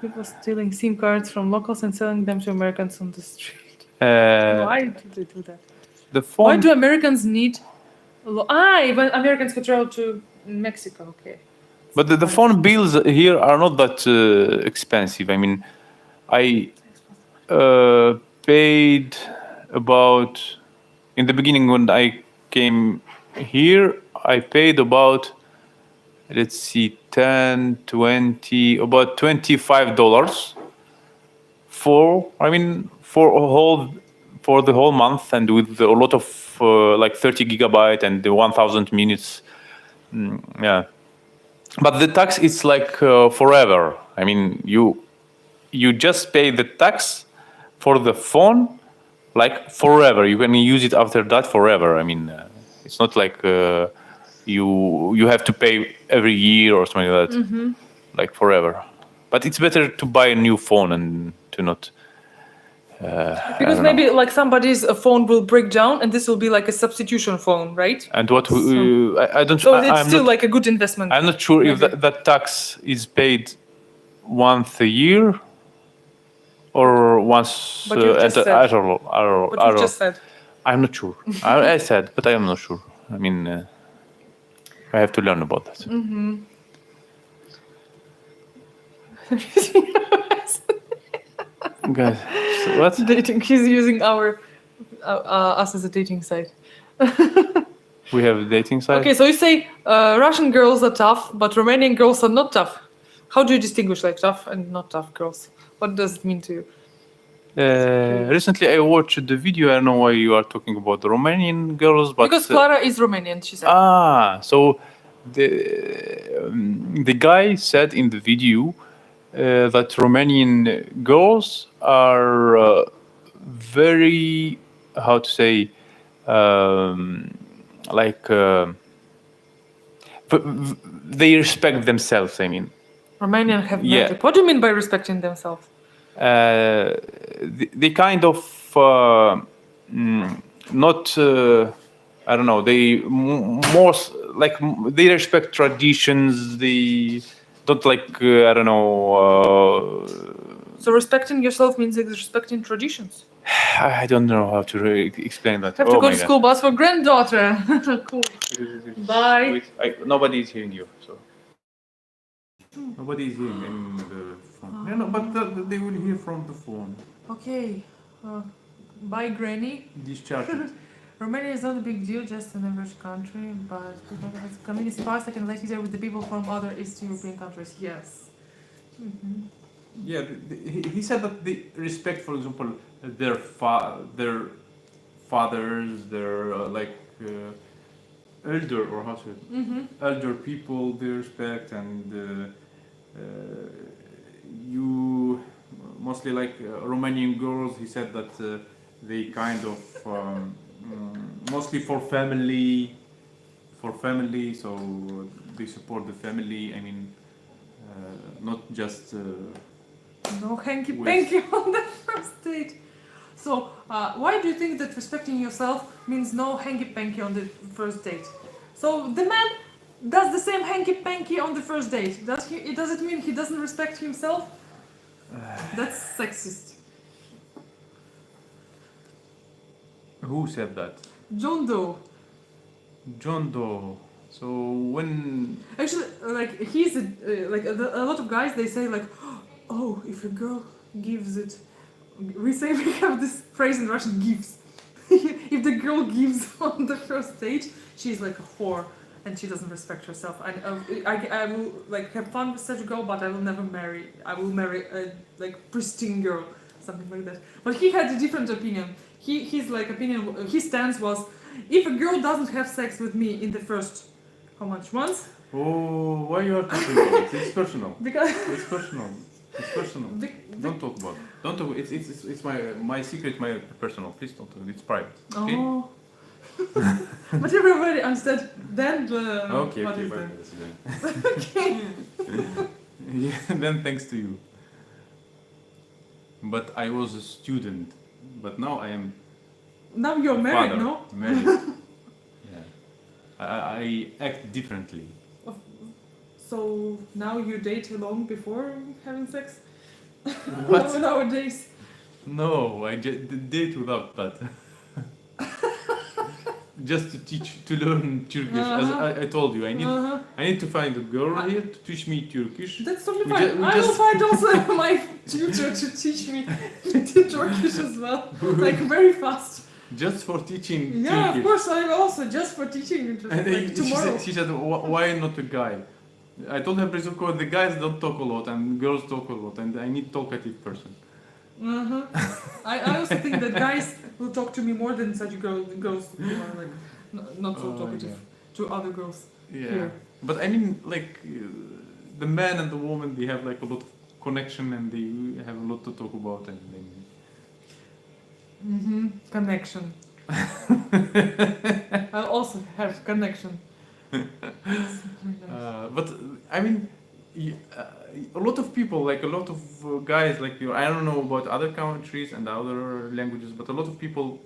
People stealing SIM cards from locals and selling them to Americans on the street. Why do they do that? The phone. Why do Americans need? When Americans could travel to Mexico, okay. But the phone bills here are not that expensive. I mean, I paid about, in the beginning when I came here, I paid about, let's see, 10, 20, about $25 for the whole month, and with a lot of like 30 gigabyte and the 1000 minutes. Yeah. But the tax is like forever. I mean, you just pay the tax for the phone like forever. You can use it after that forever. I mean, it's not like you have to pay every year or something like that, like forever. But it's better to buy a new phone and to not. Because maybe like somebody's phone will break down, and this will be like a substitution phone, right? And what I don't. So it's still like a good investment. I'm not sure if that tax is paid once a year or once But you just said. But you just said. I'm not sure. I said, but I am not sure. I mean, I have to learn about that. Mm-hmm. Guys, so what? Dating. He's using us as a dating site. We have a dating site. Okay, so you say Russian girls are tough, but Romanian girls are not tough. How do you distinguish like tough and not tough girls? What does it mean to you? Recently, I watched the video. I don't know why you are talking about the Romanian girls, but because Clara is Romanian, she said. So the guy said in the video that Romanian girls are very, how to say, they respect themselves. I mean, Romanian have magic. What do you mean by respecting themselves? They kind of not. I don't know. They more like they respect traditions. They don't like. I don't know. So respecting yourself means respecting traditions. I don't know how to explain that. Have to go to school bus for granddaughter. Cool. Bye. Wait, nobody is hearing you. So nobody is hearing in the phone. Yeah, no, but they will hear from the phone. Okay. Bye, Granny. Discharge it. Romania is not a big deal, just an average country, but because of its communist past, I can relate easier with the people from other East European countries. Yes. Mm-hmm. Yeah, he said that they respect, for example, their fathers, their elder, or how to say it, elder people they respect, and you mostly like Romanian girls. He said that they kind of mostly for family, so they support the family. I mean, not just. No hanky-panky on the first date. So, why do you think that respecting yourself means no hanky-panky on the first date? So, the man does the same hanky-panky on the first date. Does it mean he doesn't respect himself? That's sexist. Who said that? John Doe. John Doe. So when... Actually, like, he's a lot of guys, they say like, oh, if a girl gives it, we have this phrase in Russian, gives. If the girl gives on the first date, she's like a whore and she doesn't respect herself. And I will like have fun with such a girl, but I will never marry. I will marry a like pristine girl, something like that. But he had a different opinion. His stance was, if a girl doesn't have sex with me in the first, how much, months? Oh, why you are talking about it? It's personal. Because it's personal. It's personal. Don't talk about it. Don't talk. It's my secret, my personal. Please don't talk. It's private. Okay? Oh, But everybody understood then the Okay, what okay, is bye. that? Okay. Yeah, then thanks to you. But I was a student. But now I am Now you're a married, father. no? Married. Yeah. I act differently. So now you date alone before having sex? What? Nowadays. No, I just date without that. Just to teach, to learn Turkish. As I told you, I need to find a girl here to teach me Turkish. That's totally We fine. we I will just- find also my tutor to teach me Turkish as well, like very fast. Just for teaching Yeah, Turkish. of course. I also just for teaching And like then tomorrow. she said, why not a guy? I told her, Prizuko, the guys don't talk a lot and girls talk a lot, and I need talkative person. I also think that guys will talk to me more than such girls who are like not so talkative to other girls. Yeah. Here. But I mean, like, the man and the woman, they have like a lot of connection and they have a lot to talk about, and then Connection. I also have connection. but I mean, a lot of people, like a lot of guys, like you, I don't know about other countries and other languages, but a lot of people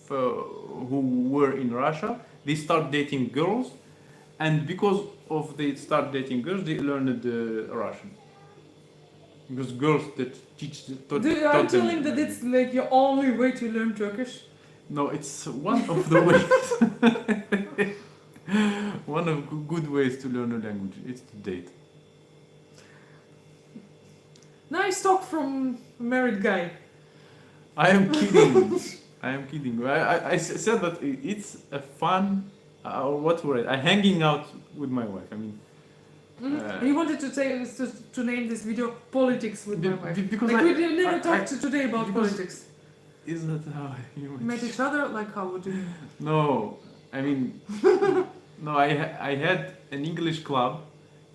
who were in Russia, they start dating girls, and because of they start dating girls, they learned Russian. Because girls that teach, Are you taught them. telling that it's like your only way to learn Turkish? No, it's one of the ways. One of good ways to learn a language is to date. Nice talk from a married guy. I am kidding. I am kidding. I said that it's a fun. What word? I hanging out with my wife. I mean. He wanted to say to name this video "Politics with my wife." Because like we never talked today about because- politics. Is that how you Met each other, like how would you? No, I mean, no. I had an English club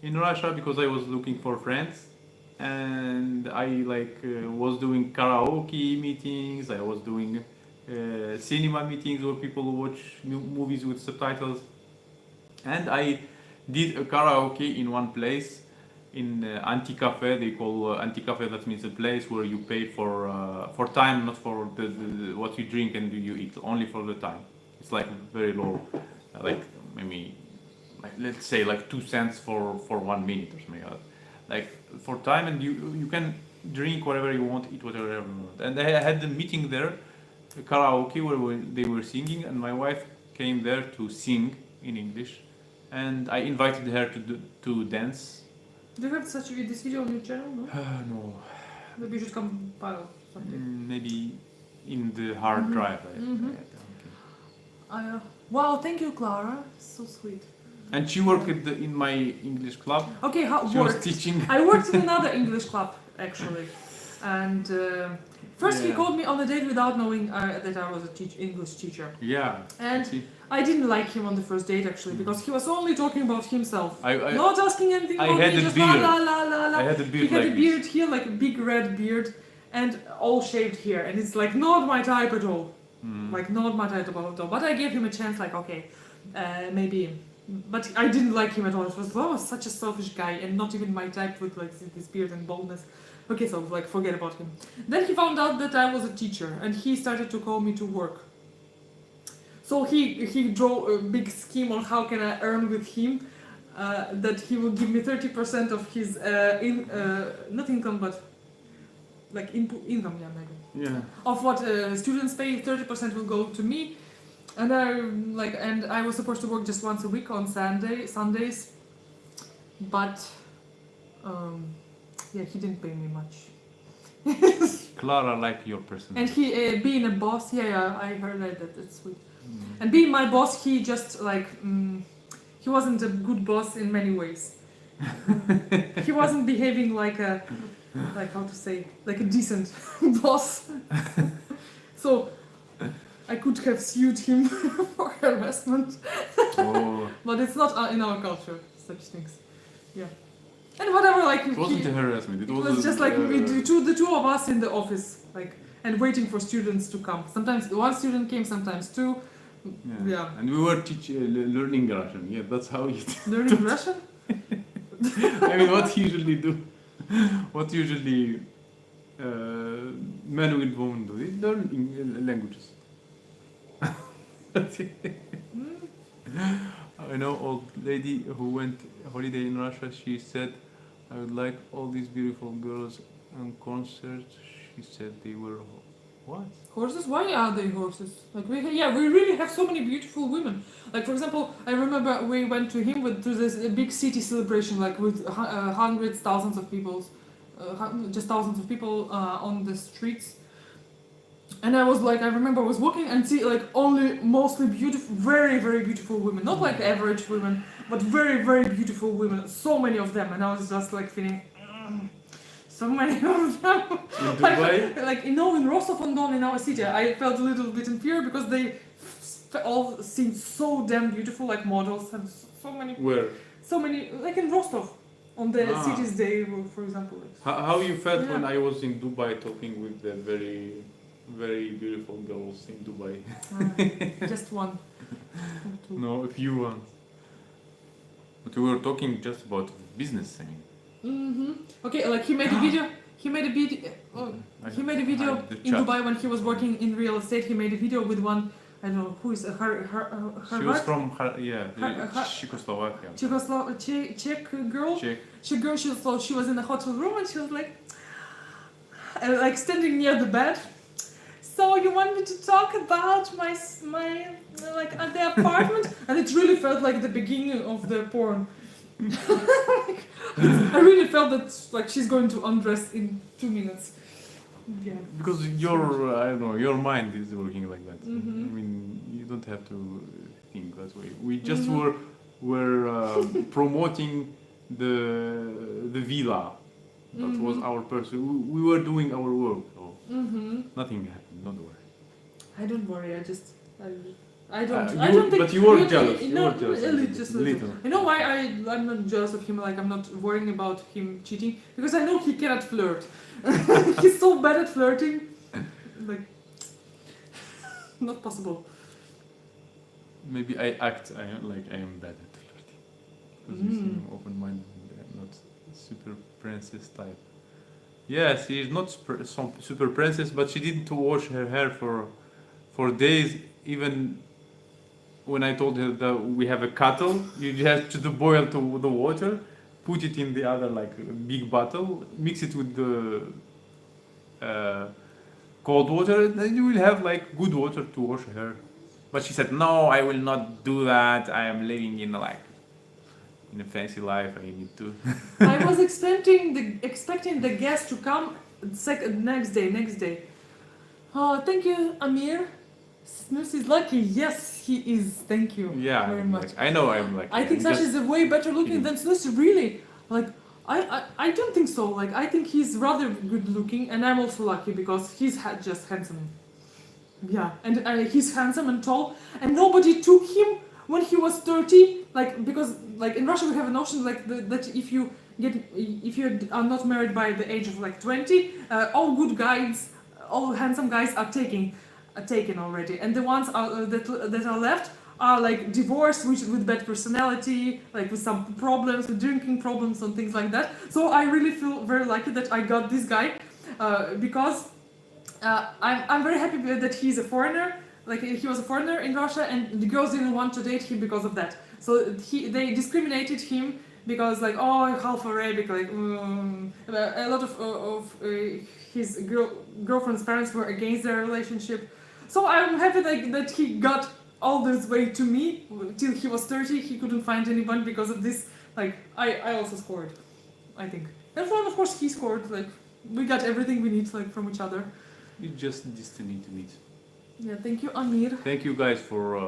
in Russia because I was looking for friends, and I was doing karaoke meetings. I was doing cinema meetings where people watch movies with subtitles, and I did a karaoke in one place in anti-cafe. They call anti-cafe, that means a place where you pay for time, not for the what you drink and you eat, only for the time. It's like very low, like maybe like let's say like 2 cents for 1 minute or something like that. Like for time, and you can drink whatever you want, eat whatever you want. And I had the meeting there, a karaoke where they were singing, and my wife came there to sing in English, and I invited her to dance. Do you have this video on your channel? No. No, Maybe you should compile something. maybe in the hard drive. Okay. Wow, thank you, Clara. So sweet. And she worked in my English club. Okay, how She was worked? teaching. I worked in another English club actually, and first he Yeah. called me on a date without knowing that I was a English teacher. Yeah. And see, I didn't like him on the first date actually because he was only talking about himself, I not asking anything I about had me. a Just beard. la la la la. I had a He beard had like a beard here, like a big red beard, and all shaved here, and it's like not my type at all. Like not my type at all. But I gave him a chance. Like okay, maybe. But I didn't like him at all. It was such a selfish guy, and not even my type with like this beard and baldness. Okay, so like forget about him. Then he found out that I was a teacher, and he started to call me to work. So he drew a big scheme on how can I earn with him, that he will give me 30% of his not income but like income, yeah, maybe. Yeah. Of what students pay, 30% will go to me, and I was supposed to work just once a week on Sundays, but yeah, he didn't pay me much. Clara like your person. And he being a boss, yeah, I heard that. That's sweet. And being my boss, he just like he wasn't a good boss in many ways. He wasn't behaving like how to say, like a decent boss. So I could have sued him for harassment, Oh, but it's not in our culture, such things. Yeah. And whatever, like it wasn't a harassment. It it was was just like the two of us in the office, like, and waiting for students to come. Sometimes one student came, sometimes two, Yeah. And we were learning Russian. Yeah, that's how you. Learning Russian? I mean, what usually do? What usually men and women do? They learn languages. I know old lady who went holiday in Russia. She said, "I would like all these beautiful girls on concerts." She said they were what? Horses? Why are they horses? Like we really have so many beautiful women. Like for example, I remember we went to him to this big city celebration, like with hundreds, thousands of people, just thousands of people on the streets. And I was like, I remember I was walking and see like only mostly beautiful, very very beautiful women, not like average women, but very very beautiful women. So many of them, and I was just like feeling. So many of them. In Dubai? Like in Rostov-on-Don, in our city, I felt a little bit inferior because they all seemed so damn beautiful, like models, and so many. Where? So many, like in Rostov, on the cities day, for example. How you felt when I was in Dubai talking with the very, very beautiful girls in Dubai? Just one. No, a few ones. But we were talking just about business, I mean. Okay, like he made a video. He made a video. He made a video in Dubai when he was working in real estate. He made a video with one. I don't know who is She was from Czechoslovakia. Czech girl. She was in a hotel room and she was like standing near the bed. So you want me to talk about my like at the apartment? And it really felt like the beginning of the porn. I really felt that like she's going to undress in 2 minutes. Yeah. Because your mind is working like that. I mean, you don't have to think that way. We just were promoting the villa. That was our person. We were doing our work. So nothing happened. Don't worry. I don't worry. I don't think. But you were jealous. No, you were jealous. just a little. You know why I'm not jealous of him? Like I'm not worrying about him cheating because I know he cannot flirt. He's so bad at flirting. Like, not possible. Maybe I am bad at flirting because you seem open-minded, not super princess type. Yes, she is not some super princess, but she didn't wash her hair for days. Even when I told her that we have a kettle, you have to boil the water, put it in the other like big bottle, mix it with the cold water, then you will have like good water to wash her hair. But she said, "No, I will not do that. I am living in a fancy life. I need to." I was expecting the guest to come next day. Oh, thank you, Amir. Snus is lucky. Yes, he is. Thank you very much. Like, I know I'm like. I think Sasha is way better looking than Snus. Really, like I don't think so. Like I think he's rather good looking, and I'm also lucky because he's just handsome. Yeah, and he's handsome and tall, and nobody took him when he was 30. Like because like in Russia we have a notion like that if you are not married by the age of like 20, all good guys, all handsome guys are taken already, and the ones that are left are like divorced with bad personality, like with some problems, with drinking problems and things like that. So I really feel very lucky that I got this guy because I'm very happy that he's a foreigner. Like he was a foreigner in Russia, and the girls didn't want to date him because of that. So they discriminated him because like half Arabic, like a lot of his girlfriend's parents were against their relationship. So I'm happy that he got all this way to me till he was 30. He couldn't find anyone because of this. Like I also scored, I think. And then of course he scored. Like we got everything we need like from each other. It's just destiny to meet. Yeah, thank you, Amir. Thank you guys for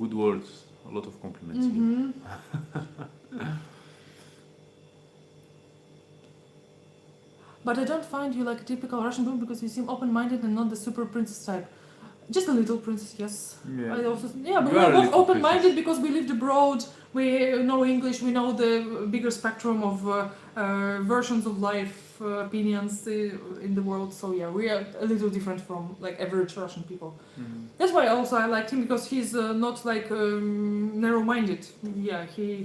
good words. A lot of compliments. But I don't find you like a typical Russian woman because you seem open-minded and not the super princess type. Just a little princess, yes. Yeah. But we're both open-minded because we lived abroad. We know English. We know the bigger spectrum of versions of life. opinions in the world. So yeah, we are a little different from like average Russian people. Mhm. That's why also I liked him, because he's not like narrow-minded. Yeah, he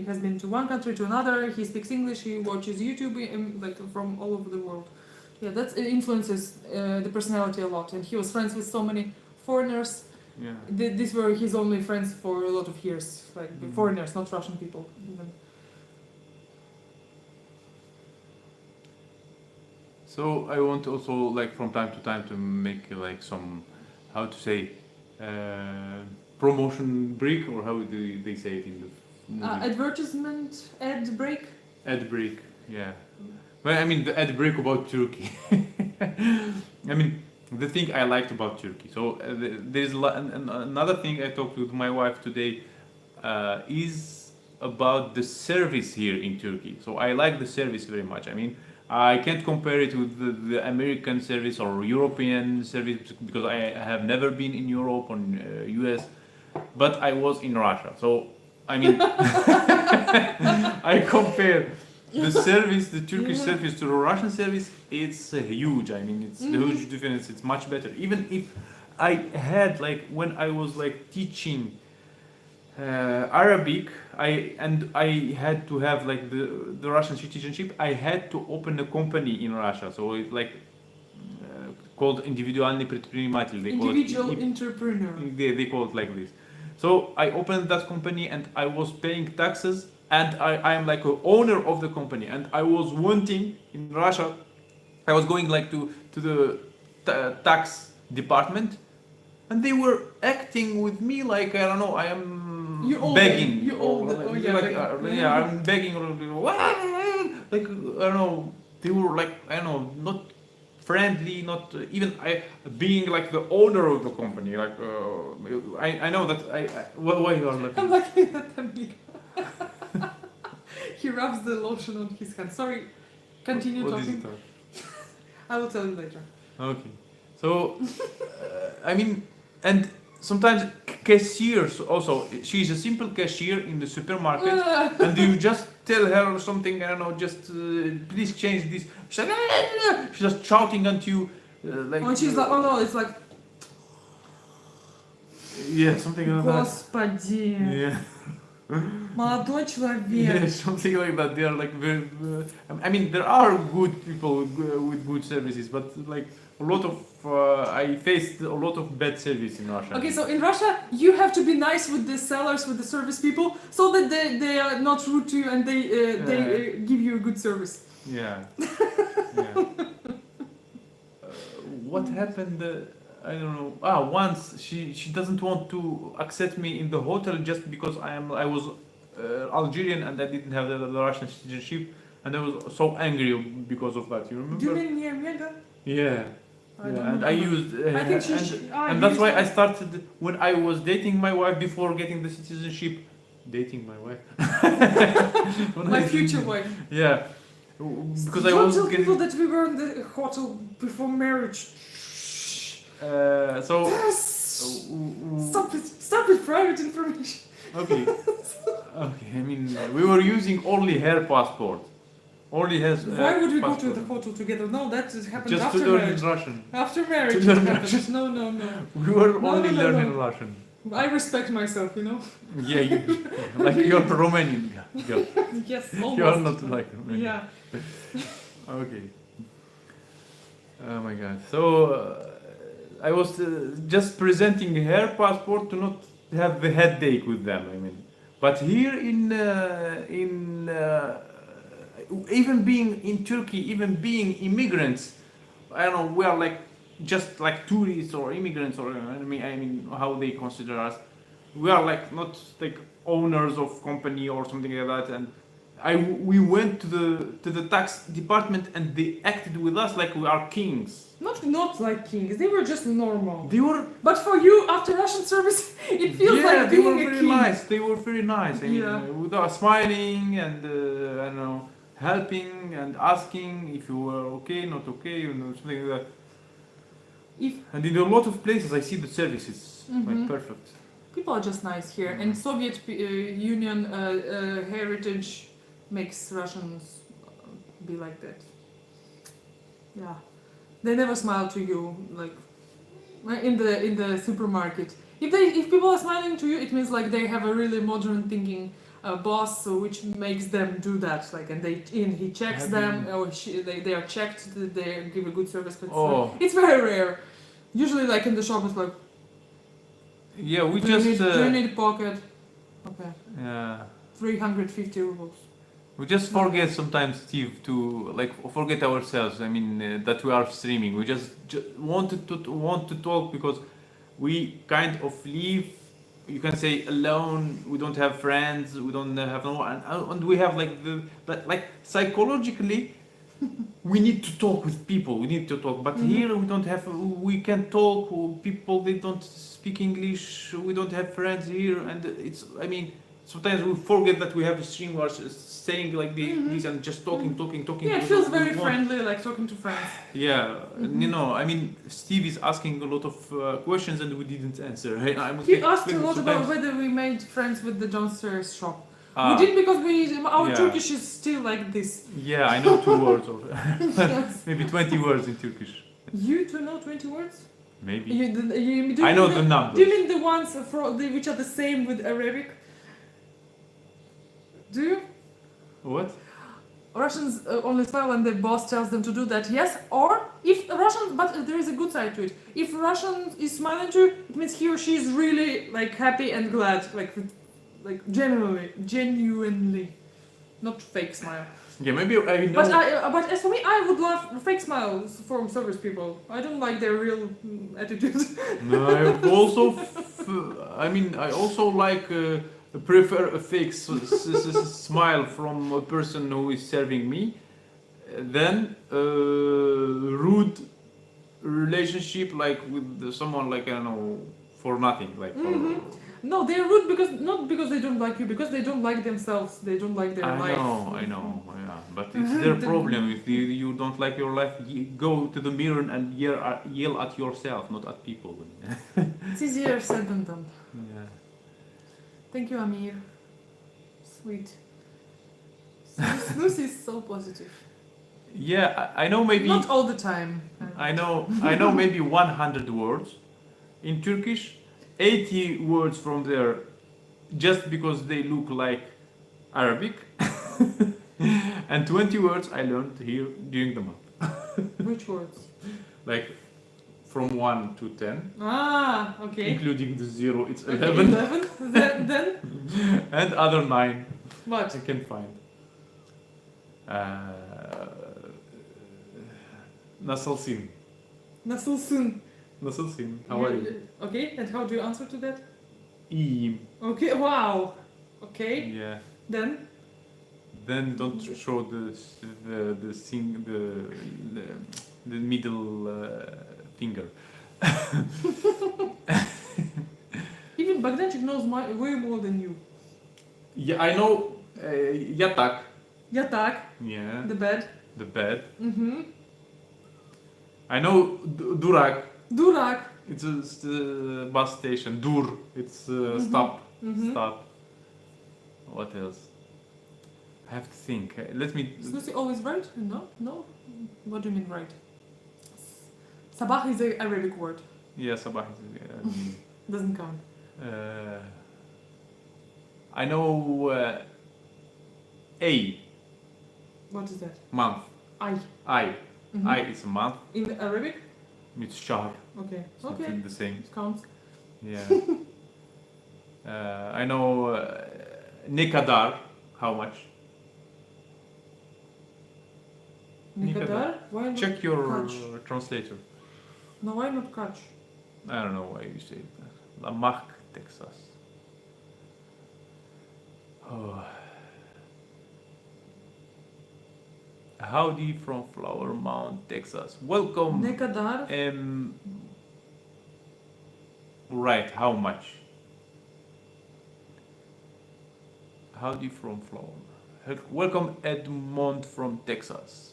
has been to one country to another. He speaks English. He watches YouTube like from all over the world. Yeah, that influences the personality a lot. And he was friends with so many foreigners. Yeah. These were his only friends for a lot of years, like Mhm. foreigners, not Russian people. Even. So I want also like from time to time to make like some, how to say, promotion break, or how do they say it in the movie? Advertisement ad break. Ad break, yeah. Well, I mean the ad break about Turkey. I mean the thing I liked about Turkey. So there's another thing I talked with my wife today is about the service here in Turkey. So I like the service very much. I mean, I can't compare it with the American service or European service because I have never been in Europe or US, but I was in Russia. So I mean, I compare the service, the Turkish service to the Russian service. It's huge. I mean, it's a huge difference. It's much better. Even if I had like when I was like teaching Arabic, I had to have like the Russian citizenship. I had to open a company in Russia, so it's like called individualny предприниматель. Individual entrepreneur. They call it like this. So I opened that company and I was paying taxes, and I am like a owner of the company, and I was wanting in Russia. I was going like to the tax department, and they were acting with me like I don't know. I am begging. You owe the, oh yeah, like, begging. yeah, I'm begging or like I don't know. They were like I don't know, not friendly, not even I being like the owner of the company. Like I know that why you are looking? I'm looking at Amir. He rubs the lotion on his hand. Sorry, continue What is talking. it? I will tell you later. Okay. So, I mean, and sometimes cashiers also, she's a simple cashier in the supermarket, and you just tell her something, I don't know, just please change this. She's just shouting at you. Like, When she's like, oh no, it's like, yeah, something like that. Господи, Yeah. молодой человек. Yeah, something like that. They are like very. I mean, there are good people with good services, but like a lot of I faced a lot of bad service in Russia. Okay, so in Russia, you have to be nice with the sellers, with the service people, so that they are not rude to you and they give you a good service. Yeah. Yeah. What happened? I don't know. Once she doesn't want to accept me in the hotel just because I was Algerian and I didn't have the Russian citizenship, and I was so angry because of that. You remember? Do you mean near Mega? Yeah. I Yeah, don't and know. I used I think and that's why I started when I was dating my wife before getting the citizenship. Dating my wife. When My I future didn't- wife. Yeah, because I Don't was tell people getting. that we were in the hotel before marriage. So. Yes. Stop it! Stop it! Private information. Okay. Okay. I mean, we were using only her passport. Only has. Why would we go to passport. the hotel together? No, that just happened Just after to learn marriage. Russian. After marriage. To learn it happened. No, no, no. We were No, only no, no, learning no. Russian. I respect myself, you know. Yeah, you, like you're Romanian girl. Yes, almost. You're not like Romanian. Yeah. Okay. Oh my god. So I was just presenting her passport to not have the headache with them. I mean, but here in even being in Turkey, even being immigrants, I don't know. We are like just like tourists or immigrants, or I mean how they consider us. We are like not like owners of company or something like that, and we went to the tax department and they acted with us like we are kings. Not like kings. They were just normal. They were But for you, after Russian service, it feels like they being were a very king. nice. They were very nice. I mean, Yeah. with us smiling and I don't know, helping and asking if you were okay, not okay, you know, something like that. And in a lot of places, I see the services like perfect. People are just nice here, and Soviet Union heritage makes Russians be like that. Yeah, they never smile to you like in the supermarket. If people are smiling to you, it means like they have a really modern thinking boss, so which makes them do that. Like, and he checks Have them you- or they are checked. They give a good service, but Oh. it's very rare. Usually, like in the shop, it's like, Yeah, we do you just need pocket? Okay, yeah. 350 rubles. We just forget sometimes, Steve, to like forget ourselves. I mean, that we are streaming. We just want to talk because we kind of live. You can say alone. We don't have friends. We don't have no one, and we have like but like psychologically, we need to talk with people. We need to talk, but here we don't have. We can talk. People they don't speak English. We don't have friends here, and it's. I mean, sometimes we forget that we have a stream. We are saying like this and just talking. Yeah, it feels very friendly, like talking to friends. Yeah, you know, I mean, Steve is asking a lot of questions and we didn't answer. Hey, He asked a lot sometimes- about whether we made friends with the downstairs shop. Ah, We did because our Yeah. Turkish is still like this. Yeah, I know 2 words or Yes. maybe 20 words in Turkish. You do know 20 words? Maybe. Do I you know mean the numbers. Do you mean the ones which are the same with Arabic? Do you? What? Russians only smile when the boss tells them to do that, yes. Or if Russian, but there is a good side to it. If Russian is smiling to you, it means he or she is really like happy and glad, like genuinely, not fake smile. Yeah, maybe I know. But as for me, I would love fake smiles from service people. I don't like their real attitude. No, I also, I mean, I also like prefer a fake smile from a person who is serving me than rude relationship like with someone like I don't know for nothing like. No, they're rude not because they don't like you, because they don't like themselves. They don't like their life. I know, yeah. But it's their problem. If you don't like your life, go to the mirror and yell at yourself, not at people. It's easier said than done. Yeah. Thank you, Amir. Sweet. Snus is so positive. Yeah, I know maybe. Not all the time. I know maybe 100 words in Turkish, 80 words from there just because they look like Arabic, and 20 words I learned here during the month. Which words? Like from 1 to 10, Ah, okay. including the 0, it's Okay, 11, 11. Then and other 9 what? I can find. Nasılsın? Nasılsın? Nasılsın? How are you? Okay, and how do you answer to that? İyiyim. Okay, wow. Okay, Yeah. then Don't show the middle finger. even Bagdanchik knows way more than you. Yeah, I know yatak. Yatak, Yeah, the bed. the bed. Mm-hmm. I know durak. Durak. It's the bus station. Dur. It's stop. Mm-hmm. Stop. What else? I have to think. Let me. Is always right? No? No? What do you mean right? Sabah is an Arabic word. Yeah, sabah. Doesn't count. I know a What is that? month. I. Mhm. I is a month. In Arabic? It's shahr. Okay. Something Okay. the same. It counts. Yeah. I know Nikadar. How much? Nikadar? Why not Check your Kach? translator. No, why not Kach? I don't know why you say that. Lamarck, Texas. Oh. Howdy from Flower Mound, Texas. Welcome. Nikadar? Right, how much? Howdy from Flower. Welcome Edmond from Texas.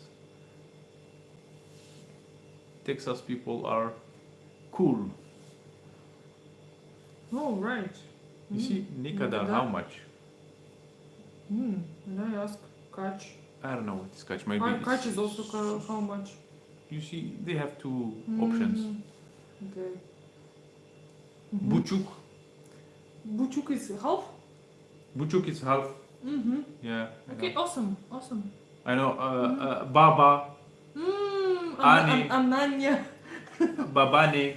Texas people are cool. Oh, right. You see, Nikadar, how much? And I ask Kach. I don't know what is catch. Maybe Catch is also how much? you see they have two options. Okay. Buchuk. Buchuk is half? Buchuk is half. Mm-hmm. Yeah. I Okay, know. awesome. I know. Baba. Ani. Ananya. Babane.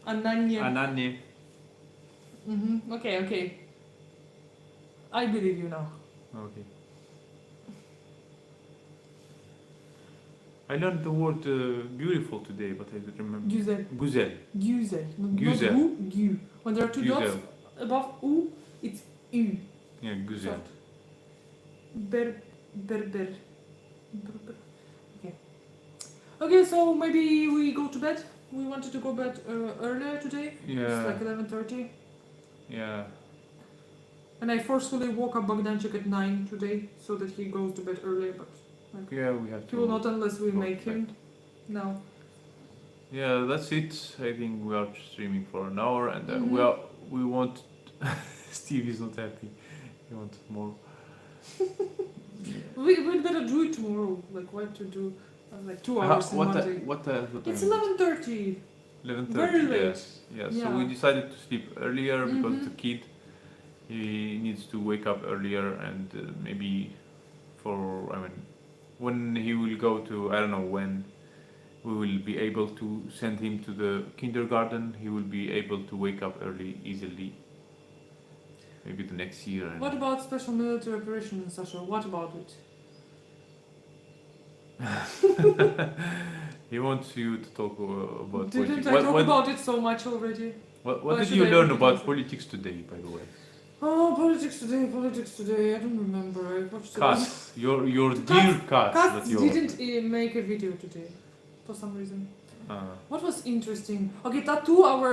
Ananya. Anane. Okay. I believe you now. Okay. I learned the word beautiful today, but I don't remember. Güzel. Güzel. Güzel. Güzel. Not u, gü. When there are two Güzel. dots above u, it's ü. Yeah, güzel. Berber. Okay, so maybe we go to bed. We wanted to go bed earlier today. Yeah. It's like 11:30. Yeah. And I forcefully woke up Bogdanchik at 9 today so that he goes to bed earlier, but Yeah, we have he will to. not unless we go make him. back. No. Yeah, that's it. I think we are streaming for an hour, and we want. Steve is not happy. He wants more. We'd better do it tomorrow. Like, what to do? Like 2 hours in one day. What It's time? 11:30. 11:30. Very late. Yes. Yes. So Yeah. we decided to sleep earlier because Mhm. the kid he needs to wake up earlier, and maybe when he will go to, I don't know when we will be able to send him to the kindergarten, he will be able to wake up early easily. Maybe the next year. And What about special military operation, Sasha? What about it? he wants you to talk about Didn't politics. I talk about it so much already? What Why did should you I learn repeat about myself? politics today, by the way? Oh, politics today. I don't remember. I watched Cass, your dear Cass. Cass that you're- didn't make a video today for some reason. What was interesting? Okay, Tattoo, our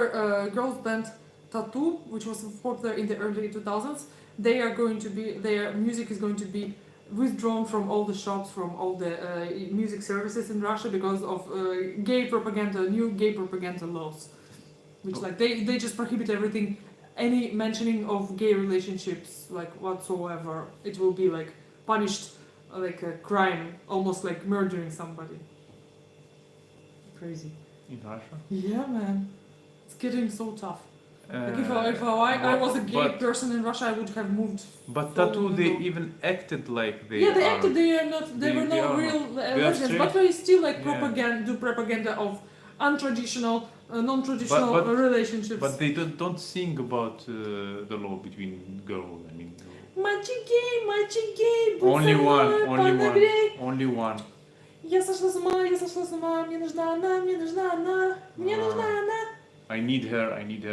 girls band Tattoo, which was popular in the early 2000s, their music is going to be withdrawn from all the shops, from all the music services in Russia because of new gay propaganda laws. Which like they just prohibit everything, any mentioning of gay relationships, like whatsoever. It will be like punished like a crime, almost like murdering somebody. Crazy. In Russia? Yeah, man. It's getting so tough. Like if I but- was a gay but- person in Russia, I would have moved. But so Tattoo, long they ago. even acted like they Yeah, they are. acted. They are not. They were they no are real are lesbians, but straight. they still like Yeah. do propaganda of untraditional, non-traditional But- relationships. But they don't sing about the law between girls. I mean, Мальчик гей, Only one, поцелуй, only one. подогрей. only one. Я сошла с ума, мне нужна она, мне нужна она. I need her.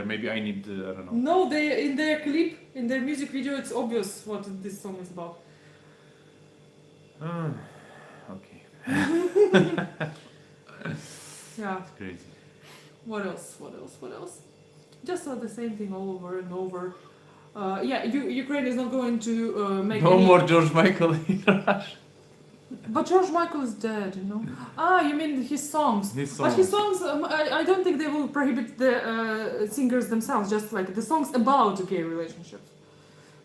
Maybe I need. I don't know. No, they in their clip, in their music video, it's obvious what this song is about. Okay, Yeah. it's crazy. What else? Just the same thing all over and over. Yeah, Ukraine is not going to make No any... more George Michael in Russia. But George Michael is dead, you know. You mean his songs? His But his songs. songs, I don't think they will prohibit the singers themselves. Just like the songs about gay relationships,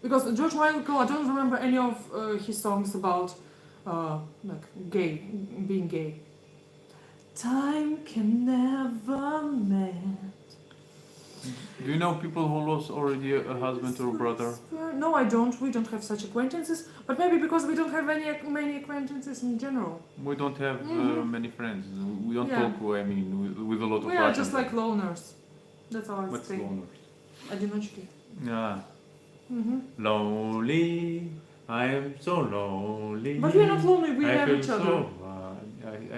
because George Michael, I don't remember any of his songs about like being gay. Time can never mend. Do you know people who lost already a husband or brother? No, I don't. We don't have such acquaintances. But maybe because we don't have many acquaintances in general. We don't have many friends. We don't Yeah. talk. I mean, with a lot of We are Russians. just like loners. That's all I What's say. loners? Одиночки. Yeah. Mm-hmm. Lonely. I am so lonely. But we're not lonely. We I have feel each other. so.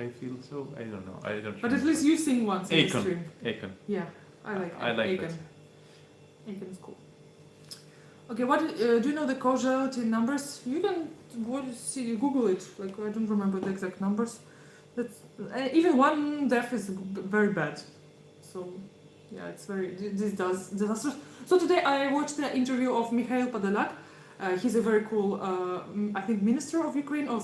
I feel so. I don't know. I don't. But at remember. least you sing once in the Akon. stream. Akon. Yeah, I like. I like Akon. that. Akon is cool. Okay, what do you know the causality numbers? You can Google it. Like I don't remember the exact numbers. That's even one death is very bad. So yeah, it's very disastrous. So today I watched the interview of Mikhail Podolyak. He's a very cool, I think, minister of Ukraine or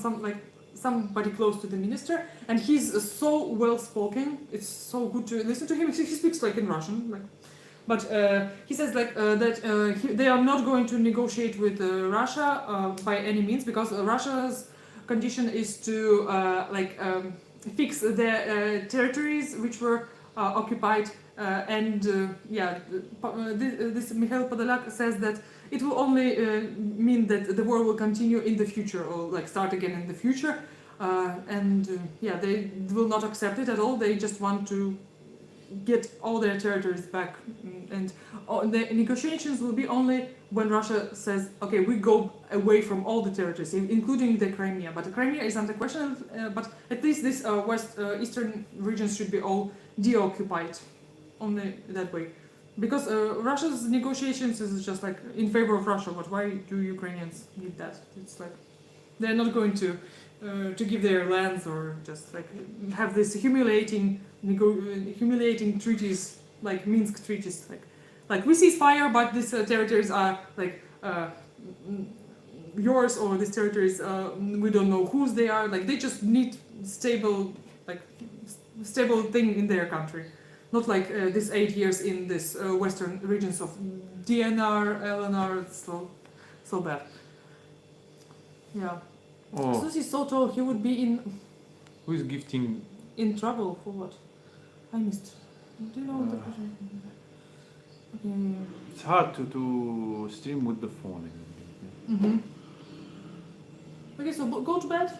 somebody close to the minister, and he's so well spoken. It's so good to listen to him. He speaks like in Russian, like. But he says that they are not going to negotiate with Russia by any means because Russia's condition is to fix the territories which were occupied, this Mikhail Podolyak says that it will only mean that the war will continue in the future, or like start again in the future, they will not accept it at all. They just want to get all their territories back, and the negotiations will be only when Russia says, okay, we go away from all the territories, including the Crimea. But the Crimea is under question, but at least this eastern regions should be all deoccupied, only that way. Because Russia's negotiations is just like in favor of Russia, but why do Ukrainians need that? It's like they're not going to give their lands, or just like have this humiliating treaties, like Minsk treaties, like we cease fire, but these territories are like yours, or these territories we don't know whose they are. Like they just need stable thing in their country, not like this 8 years in this western regions of DNR, LNR. It's so bad. Yeah. Oh, Susi Soto, he would be who is gifting? in trouble for what? I missed. Do you know the question? Okay. It's hard to stream with the phone. Mm-hmm. Okay, so go to bed.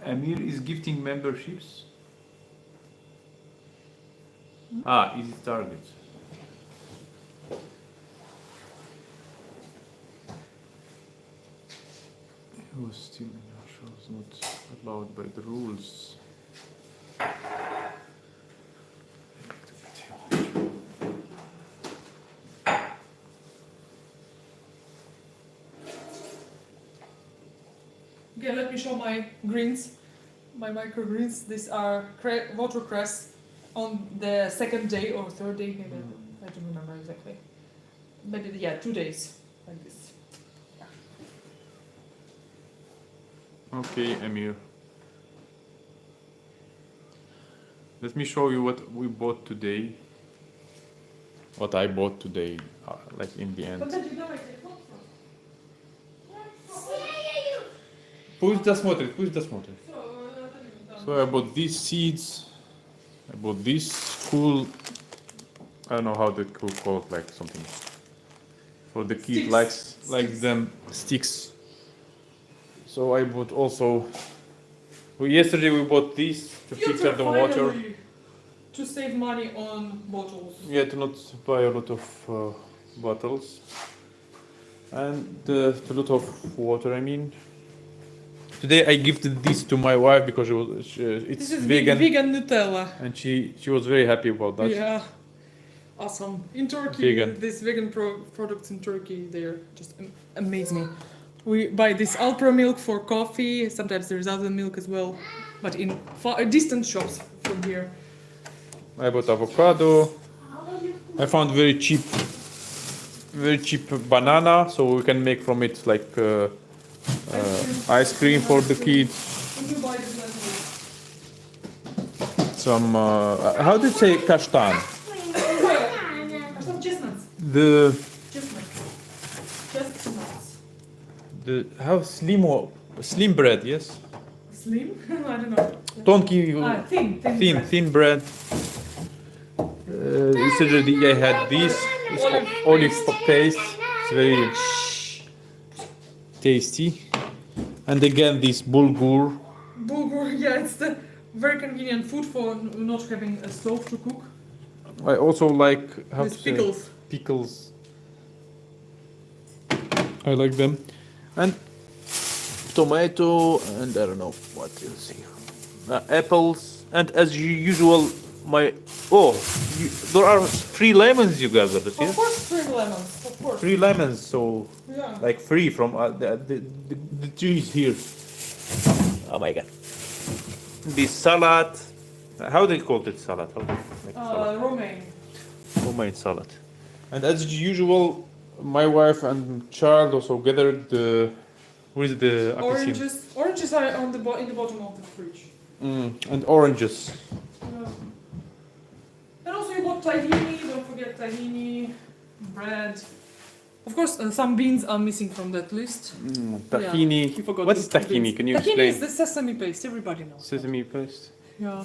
Amir is gifting memberships. Easy targets. He was still in Russia, was not allowed by the rules. Okay, let me show my greens, my microgreens. These are watercress on the second day or third day, maybe. I don't remember exactly. Maybe 2 days like this. Okay, Amir. Let me show you what we bought today. What I bought today, like in the end. Пусть досмотрит. So I bought these seeds. I bought this cool. I don't know how they could call it, like something for the kid like them sticks. So I bought also. Yesterday we bought these to filter the water. To save money on bottles. Yeah, to not buy a lot of bottles and a lot of water. I mean, today I gifted this to my wife because it's This is vegan. Vegan Nutella. And she was very happy about that. Yeah, awesome. In Turkey, Vegan. these vegan products in Turkey, they're just amaze me. We buy this Alpro milk for coffee. Sometimes there's other milk as well, but in distant shops from here. I bought avocado. I found very cheap banana, so we can make from it like ice cream for the kids. Some how do you say kashtan? Chestnuts. The Chestnuts. how slim bread, yes. Slim? I don't know. Tонкий, Thin. thin bread. Yesterday I had this olive paste. It's very tasty. And again this bulgur. Bulgur, yeah, it's the very convenient food for not having a stove to cook. I also like how With to say pickles. pickles. I like them. And tomato and I don't know what else here. Apples and as usual there are 3 lemons you gathered, Of yes? course, 3 lemons. Of course. 3 lemons, so Yeah. like free from the trees here. Oh my god. This salad. How do you call it salad? How do you make salad? Romaine. Romaine salad. And as usual, my wife and child also gathered the. Where is the apple? Oranges are in the bottom of the fridge. And oranges. Yeah. And also you bought tahini. Don't forget tahini, bread. Of course, some beans are missing from that list. Tahini. Yeah, you forgot What is the tahini? beans. Can you Tahini explain? is the sesame paste. Everybody knows. Sesame paste. Yeah,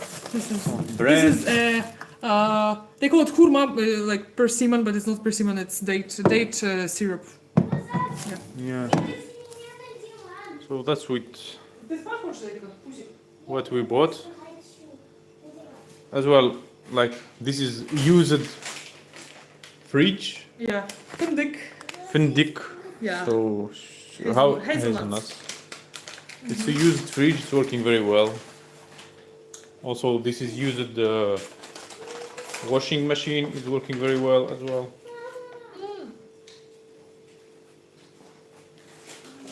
Bread. this is they call it hurma, like persimmon, but it's not persimmon. It's date syrup. Yeah. So that's what we bought. As well, like this is used fridge. Yeah, fındık. Fındık. Yeah. So Hazelnuts. hazelnuts. It's a used fridge. It's working very well. Also, this is used washing machine. Is working very well as well.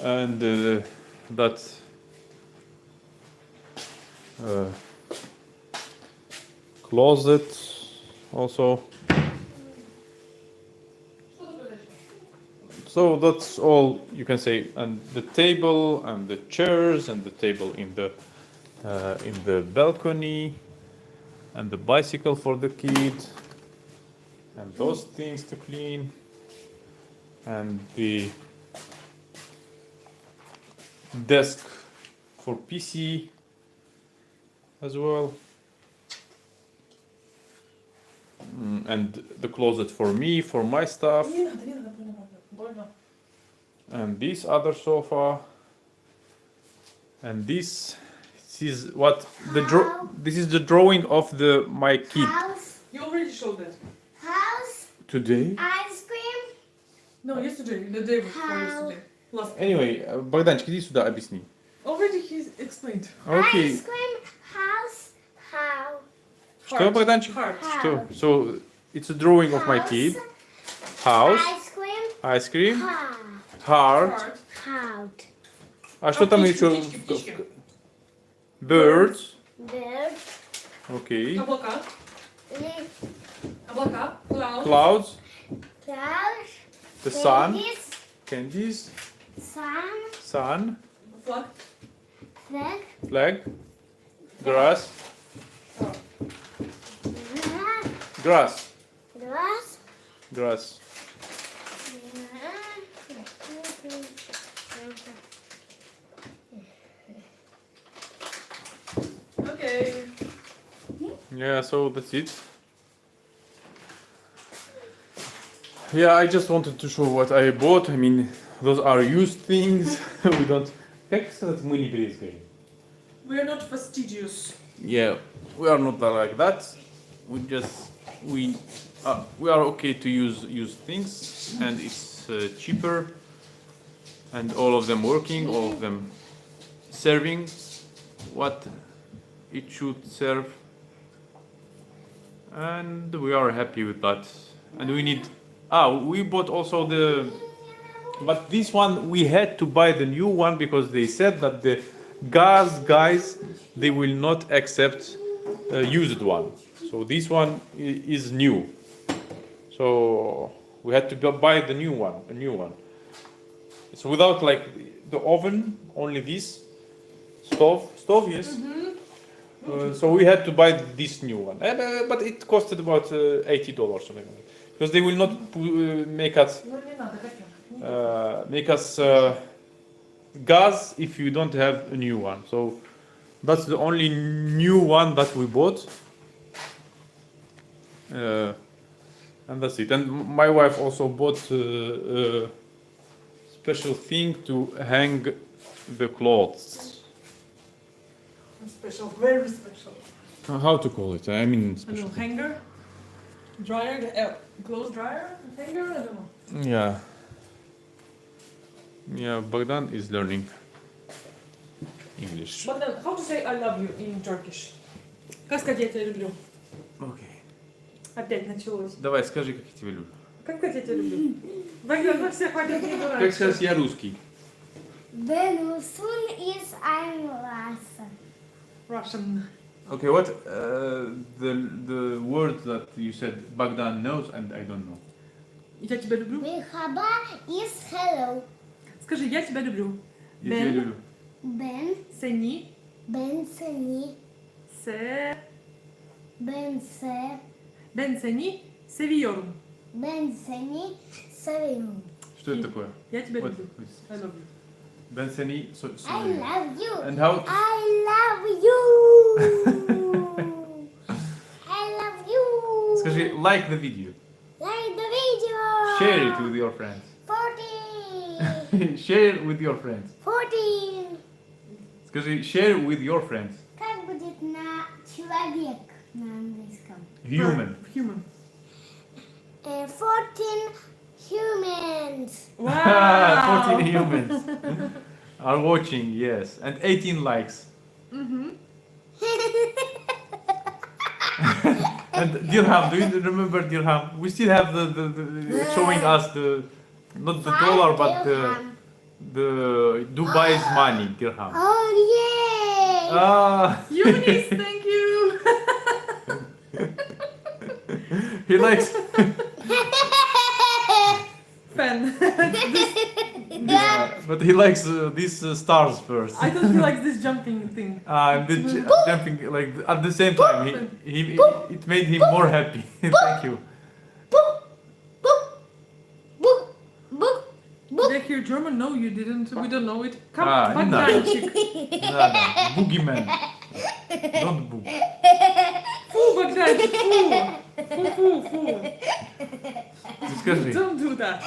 And that closet also. So that's all you can say. And the table and the chairs and the table in the balcony and the bicycle for the kid and those things to clean and the desk for PC as well. And the closet for me, for my stuff. And this other sofa. And this is what this is the drawing of my kid. House, You already showed that. house, Today. ice cream, No, yesterday, the day before How? yesterday. Last. Anyway, Богданчик, иди сюда, объясни. Already he explained. Okay. ice cream, house, how, Что, Богданчик? Heart. Что? So it's a drawing of my kid. House, ice cream, ice cream, how, heart. Heart. heart, А что там птички, еще? птички, птички. Birds. bird, Okay. Облака. leaf, Облака. Cloud. Clouds. clouds, The sun. candies, Candies. sun, Sun. Flag. flag, Flag. Grass. grass, Grass. grass, Grass. Okay. Yeah, so that's it. Yeah, I just wanted to show what I bought. I mean, those are used things. We don't. Как сказать, мы не брезгаем? We are not fastidious. Yeah, we are not like that. We are okay to use used things, and it's cheaper, and all of them working, all of them serving what it should serve, and we are happy with that. And we bought also but this one we had to buy the new one because they said that the gas guys, they will not accept used one. So this one is new. So we had to buy the new one, a new one. It's without like the oven, only this stove, yes. So we had to buy this new one, and, but it costed about $80 something like that. Because they will not make us gas if you don't have a new one. So that's the only new one that we bought. And that's it. And my wife also bought a special thing to hang the clothes. Special, very special. How to call it? I mean, A special. little hanger, dryer, clothes dryer, hanger. I don't know. Yeah. Yeah, Bogdan is learning English. But then, how to say I love you in Turkish? Как сказать я тебя люблю? Окей. Опять началось. Давай, скажи, как я тебя люблю. Как сказать я тебя люблю? Богдан, вы все хватит не Как дурак. сказать я русский? When soon is I'm last. Russian. Okay, what the word that you said Bogdan knows and I don't know. Я тебя люблю. Merhaba is hello. Скажи, я тебя люблю. Я тебя люблю. Ben, Seni ben seni, se... ben Ben seni seviyorum. seni seviyorum. Что это такое? Я тебя Вот, люблю. I love you. Ben seni I love you. And how? I love you. I love you. Скажи, like the video. Like the video. Share it with your friends. 40. Share with your friends. 40. Скажи, share with your friends. Как будет на человек на английском? Human. Human. 14 humans. Wow. 14 humans are watching, yes. And 18 likes. And dirham, do you remember dirham? We still have the showing us the, not the dollar, but the Dubai's money, dirham. Oh yay! Ah, Eunice, thank you. he likes. Fan. But he likes these stars first. I thought he likes this jumping thing. And the jumping like at the same time, he it made him more happy. Thank you. Boop, boop, boop, boop, boop. Did I hear German? No, you didn't. We don't know it. Come, Ah, you know. Bagdanchik. Nada, boogeyman. Don't boo. Фу, Bagdanchik, фу. Фу. Скажи. Don't do that.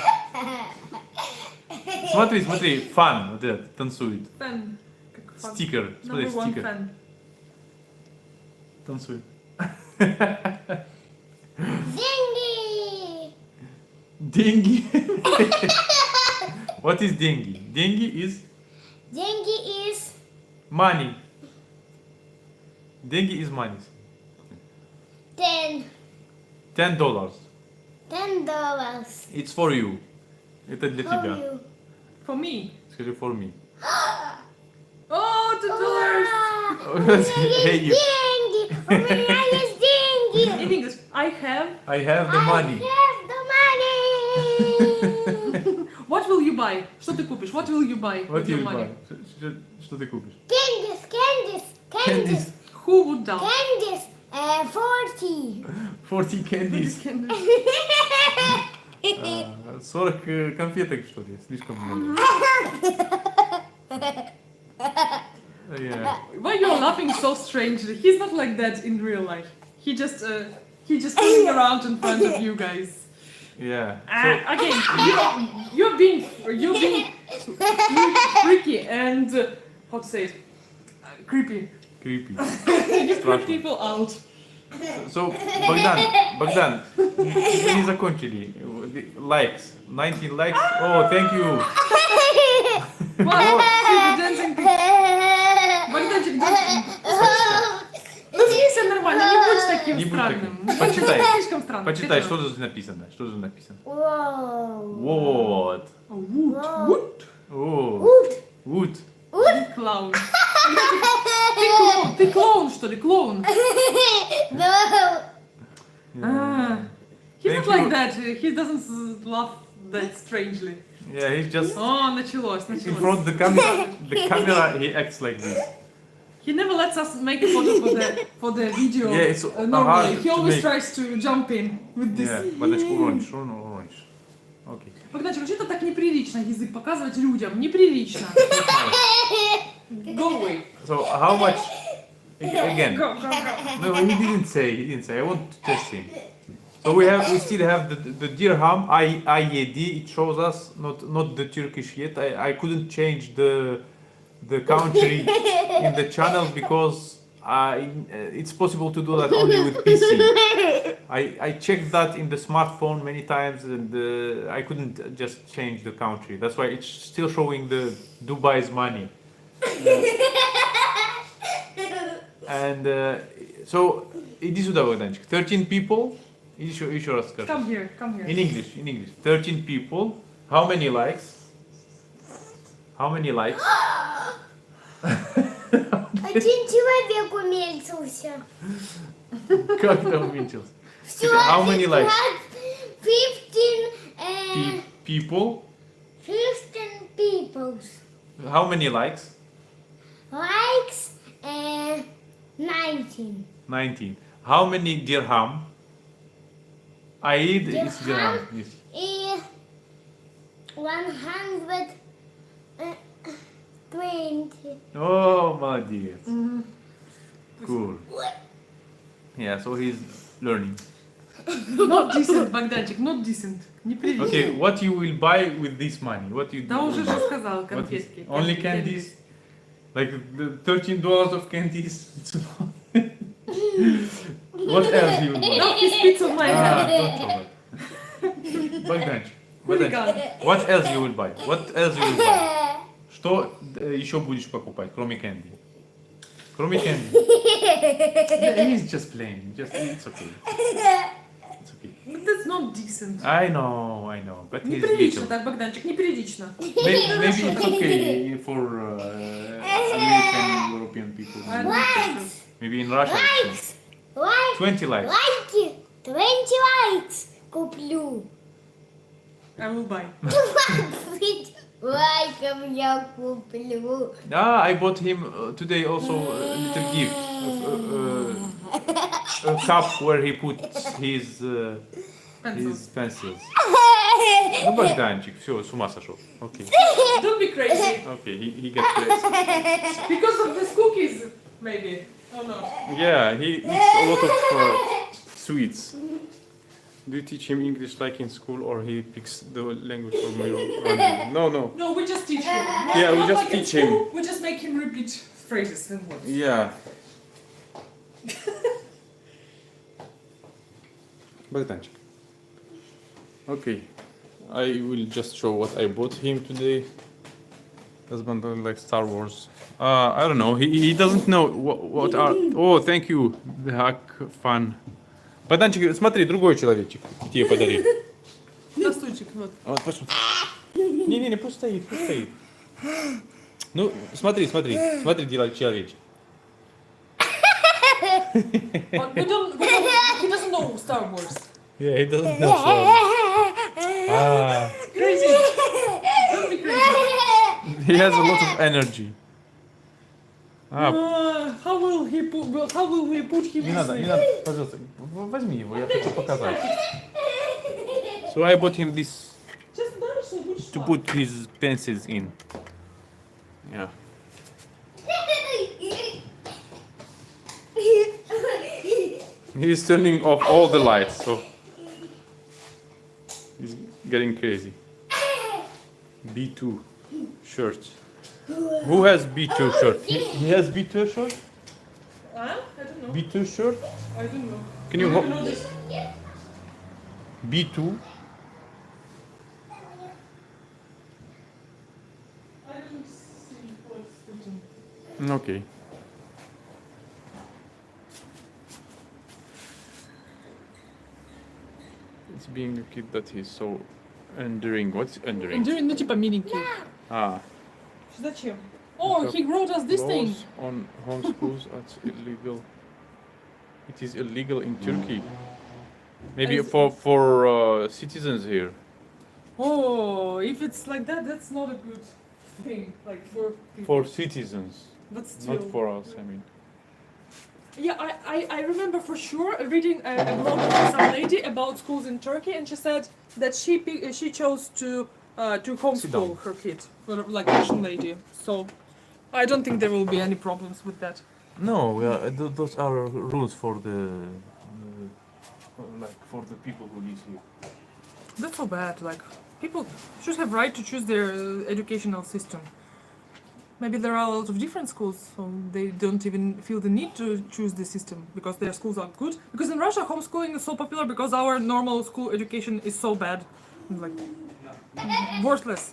Смотри, фан, вот этот, танцует. Fan. Как фан. Стикер, смотри, Number one стикер. fan. Танцует. Деньги. Деньги. What is деньги? Деньги is Деньги is money. Деньги is money. 10. $10. $10 It's for you. Это для for тебя. you. For me. Скажи for me. Oh, $2. У меня есть Hey, you. деньги. У меня есть деньги. In English, I have. I have the money. I have the money. What will you buy? Что ты купишь? What will you buy What with your you money? buy? Что ты купишь? Candies. Candies. Who would down? Candies. 40. 40 candies. 40 конфеток, что ли? Слишком много. Yeah. Why you're laughing so strangely? He's not like that in real life. He just fooling around in front of you guys. Yeah. Again, you're being freaky and how to say it? Creepy. Creepy. You freak Страшно. people out. So, Богдан, мы не закончили. Likes. 19 likes. Oh, thank you. Wow, see the dancing pig. Богданчик, все нормально, не будь таким Не будь странным. таким. Почитай. Слишком странно. Почитай, что тут написано. Что тут написано? Whoa. Вот. Wood. О. Wood. Wood. Клоун. Ты клоун, что ли? Клоун. No. Ah. He's Thank not like you. that. He doesn't laugh that strangely. Yeah, he's just О, началось. in front of the camera he acts like this. He never lets us make a photo for the video. Yeah, it's normally. hard He to always make. tries to jump in with this. Yeah, Богданчик, уронишь. Окей. Богданчик, вообще-то так неприлично язык показывать людям. Неприлично. Go away. So how much? Again. Go. No, he didn't say. I want to test him. So we still have the dirham IED. It shows us not the Turkish yet. I couldn't change the country in the channel because it's possible to do that only with PC. I checked that in the smartphone many times and I couldn't just change the country. That's why it's still showing the Dubai's money. And so иди сюда, Богданчик. 13 people. Еще раз скажи. Come here. In English. 13 people. How many likes? Один человек уменьшился. Как это уменьшился? Всё, How many likes? 15 People. 15 people. How many likes? Likes 19. 19. How many dirham? Aid is dirham. Dirham? Yes. 120. Oh, молодец. Cool. Yeah, so he's learning. Not decent, Богданчик, not decent. Неприлично. Okay, what you will buy with this money? What you Да уже will же buy? сказал, What is- конфетки. Only candies? Like the $13 of candies? What else you will buy? No, he spits on my hand. Don't throw that. Богданчик, Богданчик, what else you will buy? What else you will buy? Что еще будешь покупать, кроме candy? Кроме candy. He's just playing. Just it's okay. It's okay. That's not decent. I know, but he's Неприлично little. так, Богданчик, неприлично. Maybe it's okay for American, European people. I don't think so. Maybe in Russia. it's Лайк, 20 likes. лайки, 20 лайкс куплю. I will buy. 20 лайков я куплю. Ah, I bought him today also a little gift. A cup where he puts his pencils. Ну, Богданчик, все, с ума сошел. Okay. Don't be crazy. Okay, he gets crazy. Because of these cookies, maybe. Oh no. Yeah, he eats a lot of sweets. Do you teach him English like in school, or he picks the language from you? No. No, we just teach him. Yeah, we Not just like in teach him. school, We just make him repeat phrases and words. Yeah. Богданчик. Okay, I will just show what I bought him today. Husband doesn't like Star Wars. I don't know. He doesn't know what are. Oh, thank you. The hack fun. Богданчик, смотри, другой человечек тебе подарил. Настойчик, вот. Вот, посмотри. Не, пусть стоит. Ну, смотри, человечек. But he doesn't know Star Wars. Yeah, he doesn't know. Ah. Crazy. Don't be crazy. He has a lot of energy. How will we put him Не to надо, sleep? пожалуйста, возьми его, я хочу показать. So I bought him this Just дальше, будь to что. put his pencils in. Yeah. He's turning off all the lights, so he's getting crazy. B2 shirt. Who has B2 shirt? He has B2 shirt? Huh? I don't know. B2 shirt? I don't know. Can you I don't know hold this. B2? I don't see what's written. Okay. It's being a kid that he's so enduring. What's enduring? Ну типа миленький. Ah. Зачем? Oh, he wrote us this thing. Laws on homeschools that's illegal. It is illegal in Turkey. Maybe As- for citizens here. Oh, if it's like that, that's not a good thing. Like for people. For citizens, But still. not for us. I mean. Yeah, I remember for sure reading a blog of some lady about schools in Turkey, and she said that she chose to homeschool her kid, like Russian lady. So I don't think there will be any problems with that. No, those are rules for the like for the people who live here. That's so bad. Like people should have right to choose their educational system. Maybe there are a lot of different schools, so they don't even feel the need to choose the system because their schools are good. Because in Russia, homeschooling is so popular because our normal school education is so bad, like worthless.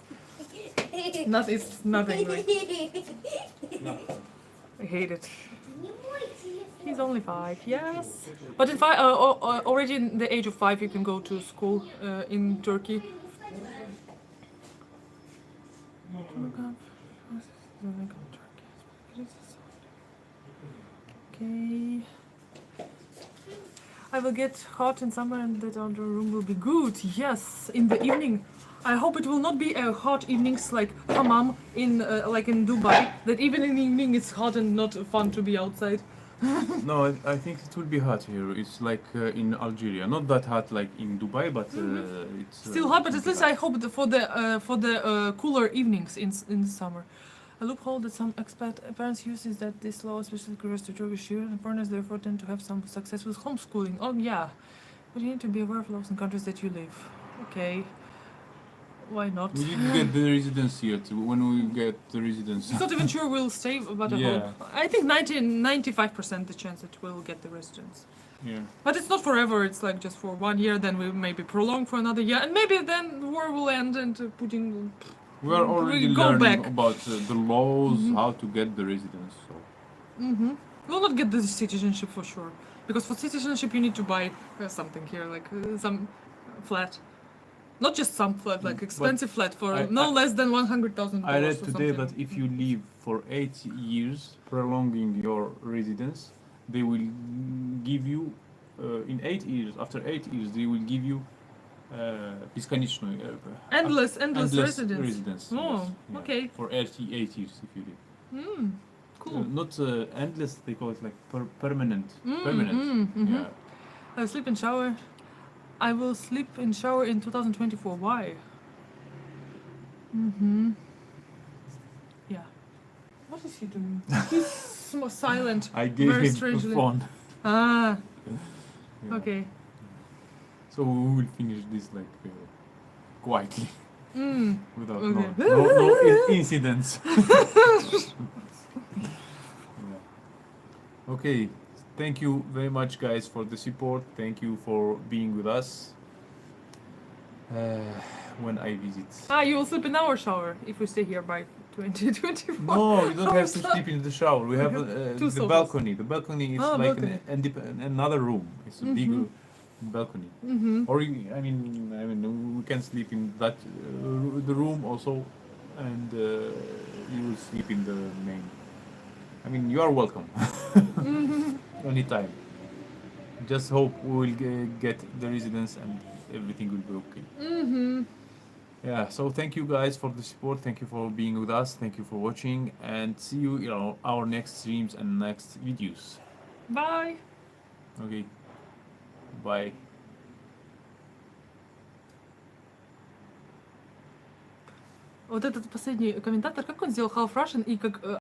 It's nothing. Like, I hate it. He's only 5, yes. But in already in the age of 5, you can go to school in Turkey. Okay. I will get hot in summer and that outdoor room will be good. Yes, in the evening. I hope it will not be a hot evenings like hammam in like in Dubai. That even in the evening it's hot and not fun to be outside. No, I think it will be hot here. It's like in Algeria, not that hot like in Dubai, but it's Still hot, but it at will least be I hot. hope for the cooler evenings in the summer. A loophole that some expat parents use is that this law especially refers to Turkish children and foreigners therefore tend to have some success with homeschooling. Oh yeah, but you need to be aware of laws in countries that you live. Okay, why not? We didn't get the residence yet. When we get the residence, It's not even sure we'll stay, but I Yeah. hope. I think 95% the chance that we'll get the residence. yeah. But it's not forever, it's like just for 1 year, then we maybe prolong for another year, and maybe then the war will end and Putin. We are already We go learning back. about the laws, how to get the residence. So We'll not get the citizenship for sure. Because for citizenship, you need to buy something here, like some flat. Not just some flat, like expensive flat for no less than $100,000. I read or today something. that if you live for 8 years, prolonging your residence, they will give you in 8 years. After 8 years, they will give you бесконечную, Endless residence. Oh, yes, yeah, okay. for 8 years if you live. Cool. Not endless. They call it like permanent. mhm. Yeah. I sleep and shower. I will sleep and shower in 2024. Why? Yeah. What is he doing? He's silent. I gave very him strangely. a phone. Ah, Yeah. okay. So we will finish this like quietly without Okay. no incidents. Yeah. Okay. Thank you very much, guys, for the support. Thank you for being with us when I visit. You will sleep in our shower if we stay here by 2024. No, you don't have to Our sleep in the shower. We have two the sofas. balcony. The balcony is Ah, like balcony. another room. It's a big balcony. Or I mean, we can sleep in that the room also, and you will sleep in the main. I mean, you are welcome. Anytime. Just hope we will get the residence and everything will be okay. Yeah, so thank you guys for the support. Thank you for being with us. Thank you for watching, and see you in our next streams and next videos. Bye. Okay. Bye. Вот этот последний комментатор, как он сделал half Russian и как